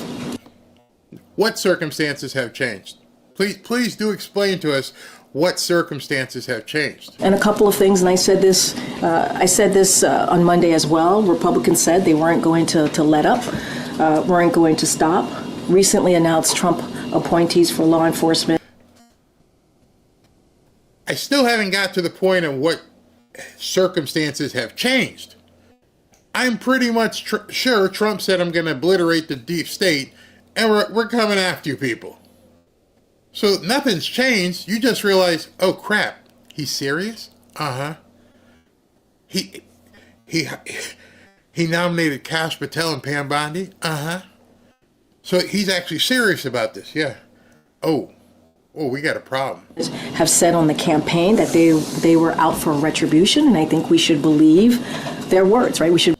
What circumstances have changed? Please do explain to us what circumstances have changed. And a couple of things, and I said this on Monday as well. Republicans said they weren't going to let up, weren't going to stop. Recently announced Trump appointees for law enforcement. I still haven't got to the point of what circumstances have changed. I'm pretty much sure Trump said, I'm going to obliterate the deep state, and we're coming after you people. So nothing's changed. You just realize, oh crap, he's serious? Uh-huh. He nominated Kash Patel and Pam Bondi? Uh-huh. So he's actually serious about this, yeah. Oh, we got a problem. Have said on the campaign that they were out for retribution, and I think we should believe their words, right? We should.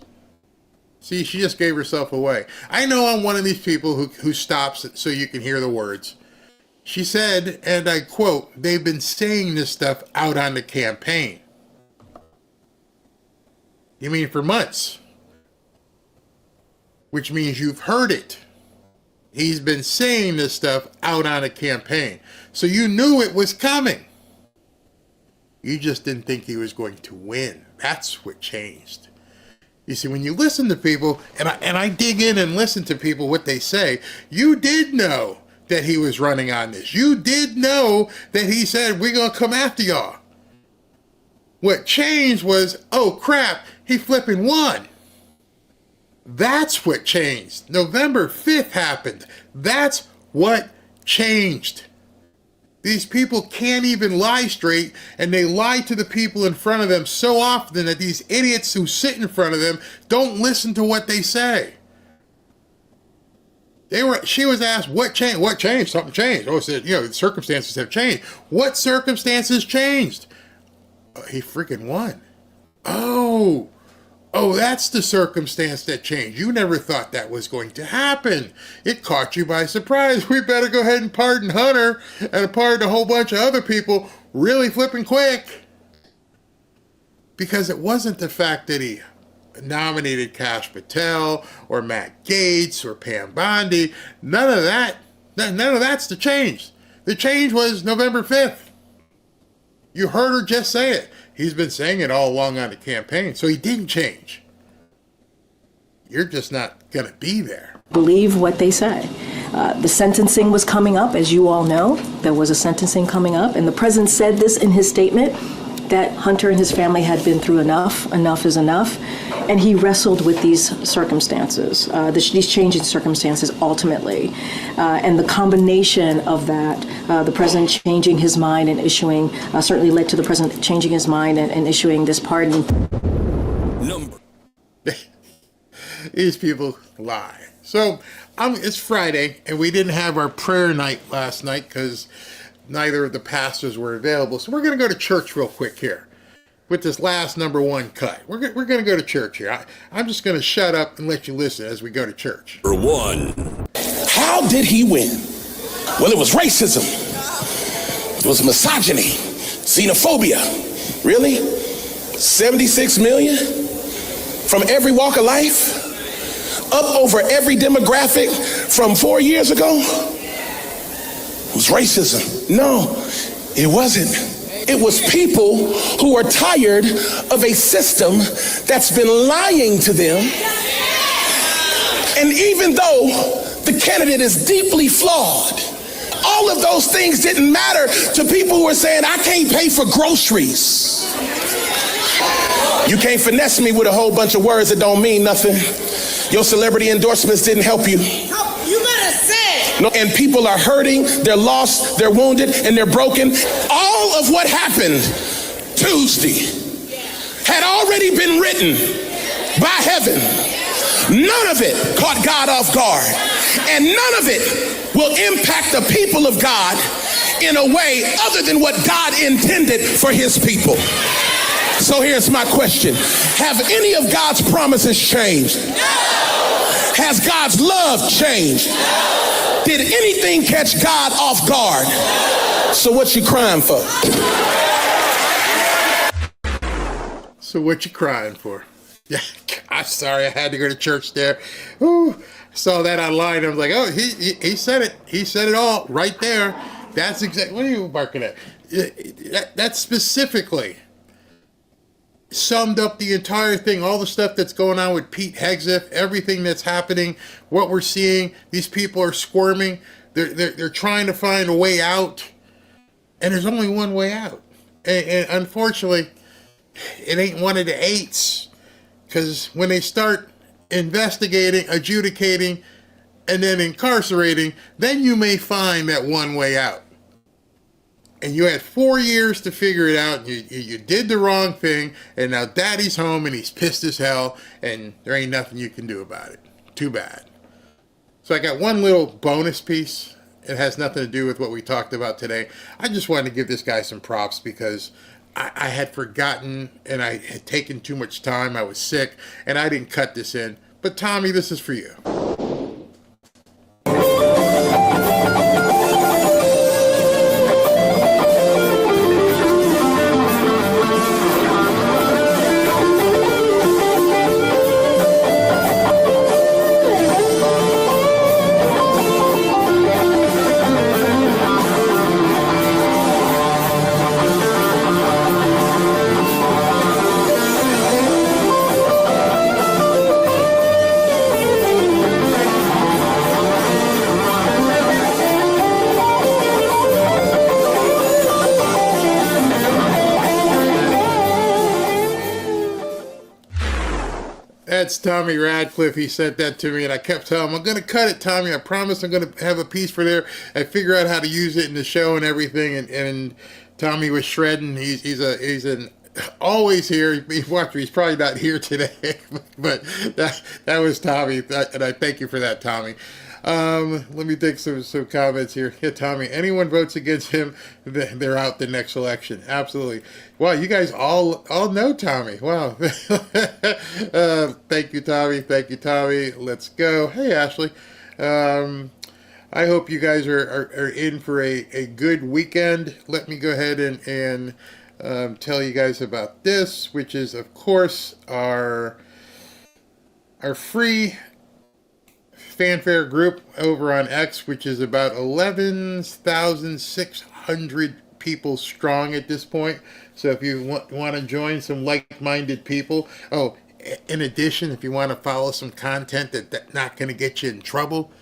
See, she just gave herself away. I know I'm one of these people who stops it so you can hear the words. She said, and I quote, they've been saying this stuff out on the campaign. You mean for months? Which means you've heard it. He's been saying this stuff out on a campaign. So you knew it was coming. You just didn't think he was going to win. That's what changed. You see, when you listen to people, and I dig in and listen to people, what they say, you did know that he was running on this. You did know that he said, we're going to come after y'all. What changed was, oh crap, he flipping won. That's what changed. November 5th happened. That's what changed. These people can't even lie straight, and they lie to the people in front of them so often that these idiots who sit in front of them don't listen to what they say. She was asked, what changed? What changed? Something changed. Oh, it said, the circumstances have changed. What circumstances changed? He freaking won. Oh, that's the circumstance that changed. You never thought that was going to happen. It caught you by surprise. We better go ahead and pardon Hunter and pardon a whole bunch of other people really flipping quick. Because it wasn't the fact that he nominated Kash Patel or Matt Gaetz or Pam Bondi. None of that's the change. The change was November 5th. You heard her just say it. He's been saying it all along on the campaign, so he didn't change. You're just not going to be there. Believe what they say. The sentencing was coming up, as you all know. There was a sentencing coming up, and the president said this in his statement, that Hunter and his family had been through enough. Enough is enough. And he wrestled with these circumstances, these changing circumstances ultimately. And the combination of that, the president changing his mind and issuing, certainly led to the president changing his mind and issuing this pardon. These people lie. So it's Friday, and we didn't have our prayer night last night because neither of the pastors were available. So we're going to go to church real quick here with this last number one cut. We're going to go to church here. I'm just going to shut up and let you listen as we go to church. Number one. How did he win? Well, it was racism. It was misogyny, xenophobia. Really? 76 million from every walk of life? Up over every demographic from 4 years ago? It was racism. No, it wasn't. It was people who are tired of a system that's been lying to them. And even though the candidate is deeply flawed, all of those things didn't matter to people who are saying, I can't pay for groceries. You can't finesse me with a whole bunch of words that don't mean nothing. Your celebrity endorsements didn't help you. You better say. No, and people are hurting, they're lost, they're wounded, and they're broken. All of what happened Tuesday had already been written by heaven. None of it caught God off guard. And none of it will impact the people of God in a way other than what God intended for his people. So here's my question. Have any of God's promises changed? No. Has God's love changed? No. Did anything catch God off guard? No. So what you crying for? So what you crying for? Yeah, I'm sorry I had to go to church there. Ooh, I saw that online. I was like, oh, he said it. He said it all right there. That's exactly, what are you barking at? That specifically summed up the entire thing, all the stuff that's going on with Pete Hegseth, everything that's happening, what we're seeing. These people are squirming. They're trying to find a way out, and there's only one way out. And unfortunately, it ain't one of the eights, because when they start investigating, adjudicating, and then incarcerating, then you may find that one way out. And you had 4 years to figure it out. You did the wrong thing, and now daddy's home, and he's pissed as hell, and there ain't nothing you can do about it. Too bad. So I got one little bonus piece. It has nothing to do with what we talked about today. I just wanted to give this guy some props because I had forgotten, and I had taken too much time. I was sick, and I didn't cut this in. But Tommy, this is for you. That's Tommy Radcliffe. He sent that to me, and I kept telling him, I'm going to cut it, Tommy. I promise I'm going to have a piece for there. I figure out how to use it in the show and everything, and Tommy was shredding. He's an always here. He's probably not here today, but that was Tommy, and I thank you for that, Tommy. Let me take some comments here. Yeah, Tommy, anyone votes against him, they're out the next election. Absolutely. Wow, you guys all know Tommy. Wow. Thank you, Tommy. Thank you, Tommy. Let's go. Hey, Ashley. I hope you guys are in for a good weekend. Let me go ahead and tell you guys about this, which is, of course, our free fanfare group over on X, which is about 11,600 people strong at this point. So if you want to join some like-minded people, in addition, if you want to follow some content that's not going to get you in trouble,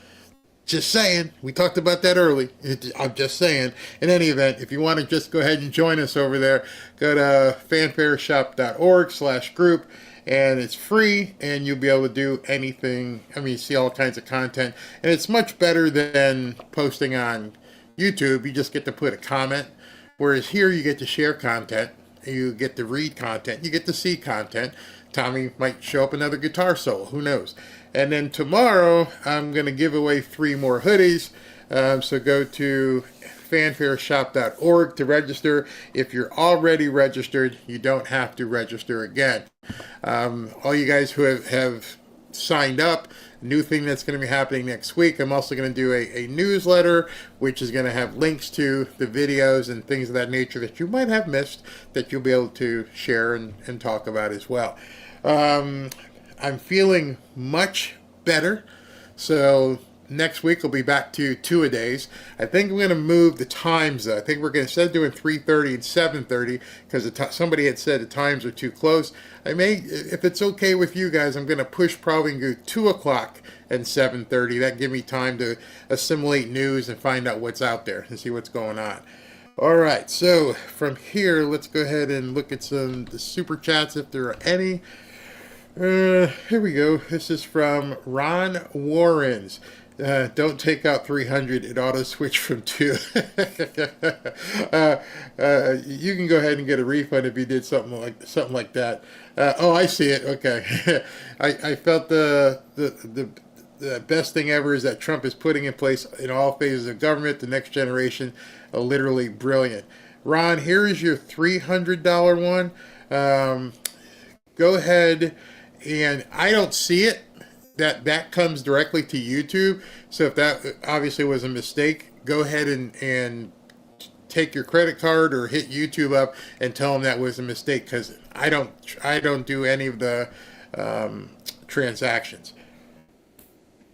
just saying, we talked about that early. I'm just saying. In any event, if you want to just go ahead and join us over there, go to fanfareshop.org/group, and it's free, and you'll be able to do anything. I mean, you see all kinds of content, and it's much better than posting on YouTube. You just get to put a comment, whereas here you get to share content, you get to read content, you get to see content. Tommy might show up another guitar solo, who knows. And then tomorrow, I'm going to give away 3 more hoodies. So go to fanfareshop.org to register. If you're already registered, you don't have to register again. All you guys who have signed up, new thing that's going to be happening next week, I'm also going to do a newsletter, which is going to have links to the videos and things of that nature that you might have missed that you'll be able to share and talk about as well. I'm feeling much better, so next week we'll be back to 2-a-days. I think we're going to move the times, though. I think we're going to, instead of doing 3:30 and 7:30, because somebody had said the times are too close, I may, if it's okay with you guys, I'm going to push probably and go 2 o'clock and 7:30. That give me time to assimilate news and find out what's out there and see what's going on. All right, so from here, let's go ahead and look at the super chats if there are any. Here we go. This is from Ron Warrens. Don't take out 300. It auto switch from 2. You can go ahead and get a refund if you did something like that. I see it. Okay. I felt the best thing ever is that Trump is putting in place in all phases of government the next generation. Literally brilliant. Ron, here is your $300 one. Go ahead. And I don't see it. That comes directly to YouTube. So if that obviously was a mistake, go ahead and take your credit card or hit YouTube up and tell them that was a mistake, because I don't do any of the transactions.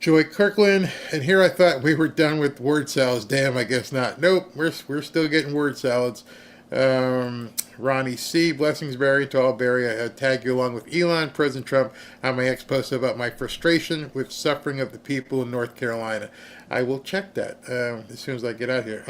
Joy Kirkland, and here I thought we were done with word salads. Damn, I guess not. Nope, we're still getting word salads. Ronnie C. Blessings, Barry. To all, Barry, I tag you along with Elon, President Trump, on my ex post about my frustration with suffering of the people in North Carolina. I will check that as soon as I get out here.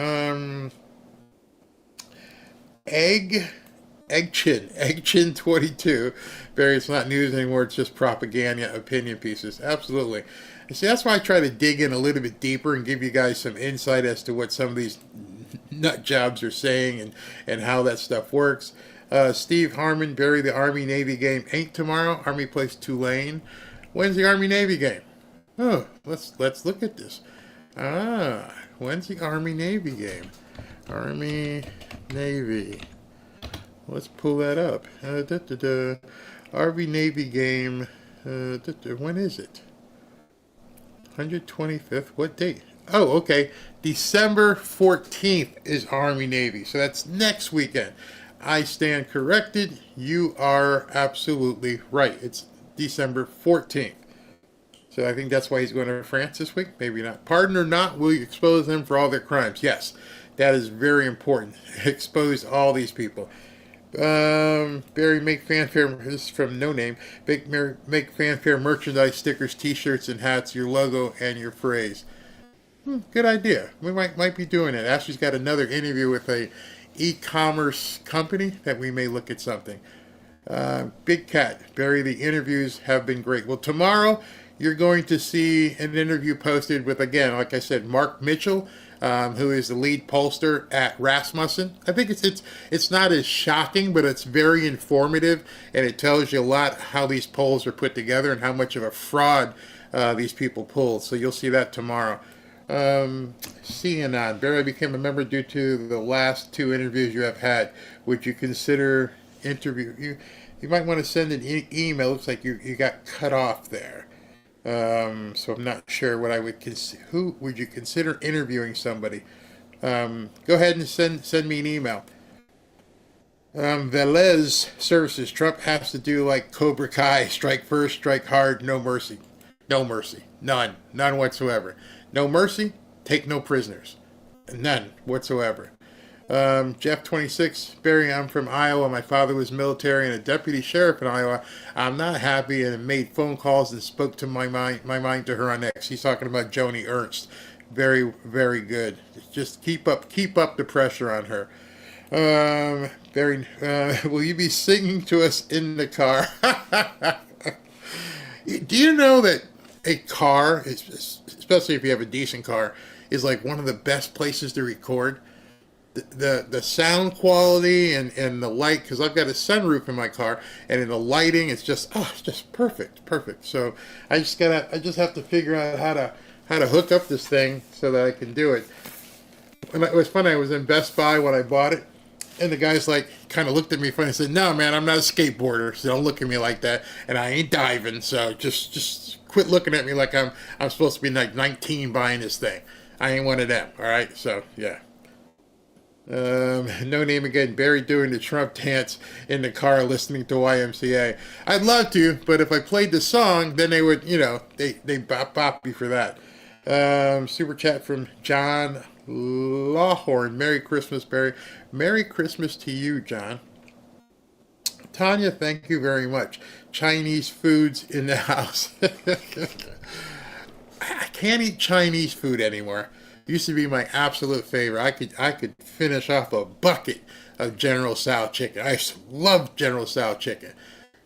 Eggchin 22. Barry, it's not news anymore. It's just propaganda, opinion pieces. Absolutely. See, that's why I try to dig in a little bit deeper and give you guys some insight as to what some of these nut jobs are saying and how that stuff works. Steve Harmon, Barry, the Army-Navy game ain't tomorrow. Army plays Tulane. When's the Army-Navy game? Oh, let's look at this. When's the Army-Navy game? Army-Navy. Let's pull that up. Army-Navy game. When is it? 125th. What date? Oh, okay. December 14th is Army-Navy. So that's next weekend. I stand corrected. You are absolutely right. It's December 14th. So I think that's why he's going to France this week. Maybe not. Pardon or not, will you expose them for all their crimes? Yes. That is very important. Expose all these people. Barry, make fanfare. This is from No Name. Make fanfare merchandise, stickers, T-shirts, and hats. Your logo and your phrase. Good idea. We might be doing it. Ashley's got another interview with a e-commerce company that we may look at something. Big Cat, Barry, the interviews have been great. Well, tomorrow you're going to see an interview posted with, again, like I said, Mark Mitchell, who is the lead pollster at Rasmussen. I think it's not as shocking, but it's very informative, and it tells you a lot how these polls are put together and how much of a fraud these people pulled. So you'll see that tomorrow. CNN, Barry, I became a member due to the last 2 interviews you have had. Would you consider interview? You might want to send an email. Looks like you got cut off there. So I'm not sure what I would consider. Who would you consider interviewing somebody? Go ahead and send me an email. Velez Services. Trump has to do like Cobra Kai. Strike first, strike hard, no mercy. No mercy. None whatsoever. No mercy, take no prisoners. None whatsoever. Jeff 26, Barry, I'm from Iowa. My father was military and a deputy sheriff in Iowa. I'm not happy and made phone calls and spoke to my mind to her on X. He's talking about Joni Ernst. Very, very good. Just keep up the pressure on her. Barry, will you be singing to us in the car? Do you know that a car, especially if you have a decent car, is like one of the best places to record? The sound quality and the light, because I've got a sunroof in my car, and in the lighting, it's just perfect. So I just have to figure out how to hook up this thing so that I can do it. And it was funny. I was in Best Buy when I bought it, and the guy's like, kind of looked at me funny and said, "No, man, I'm not a skateboarder, so don't look at me like that, and I ain't diving, so just quit looking at me like I'm supposed to be like 19 buying this thing. I ain't one of them, all right?" So yeah. No name again. Barry doing the Trump dance in the car listening to YMCA. I'd love to, but if I played the song, then they would, they bop me for that. Super chat from John Lawhorn. Merry Christmas, Barry. Merry Christmas to you, John. Tanya, thank you very much. Chinese foods in the house. I can't eat Chinese food anymore. Used to be my absolute favorite. I could finish off a bucket of General Tso chicken. I used to love General Tso chicken.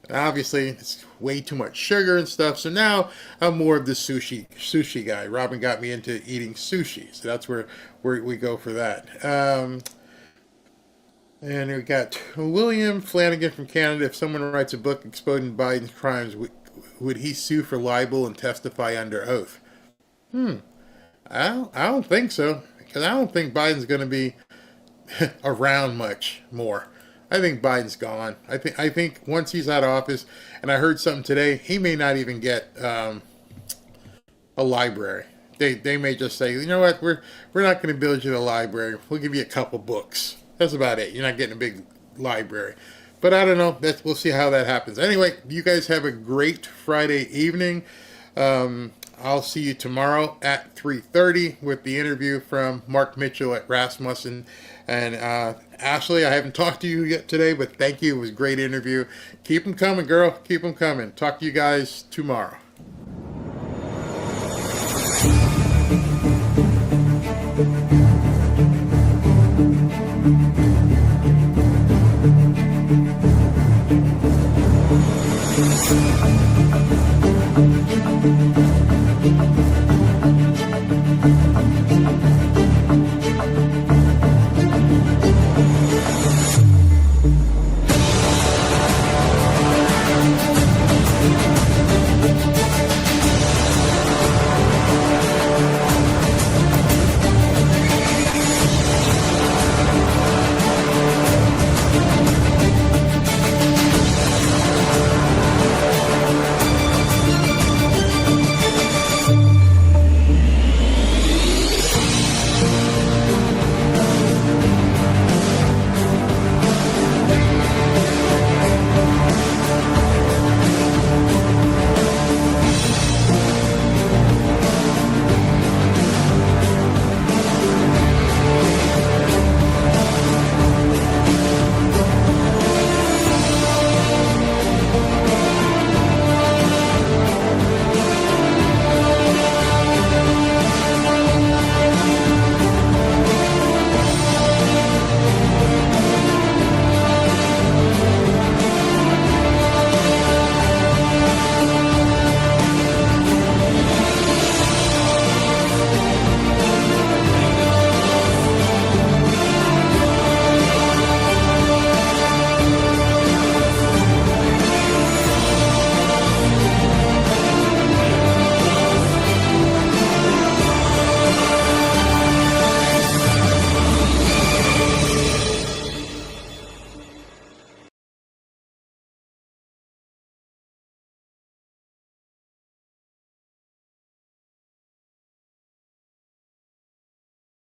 And obviously, it's way too much sugar and stuff. So now I'm more of the sushi guy. Robin got me into eating sushi, so that's where we go for that. And we got William Flanagan from Canada. If someone writes a book exposing Biden's crimes, would he sue for libel and testify under oath? I don't think so, because I don't think Biden's going to be around much more. I think Biden's gone. I think once he's out of office, and I heard something today, he may not even get a library. They may just say, you know what, we're not going to build you a library. We'll give you a couple books. That's about it. You're not getting a big library. But I don't know. We'll see how that happens. Anyway, you guys have a great Friday evening. I'll see you tomorrow at 3:30 with the interview from Mark Mitchell at Rasmussen. And Ashley, I haven't talked to you yet today, but thank you. It was a great interview. Keep them coming, girl. Keep them coming. Talk to you guys tomorrow. Thank you.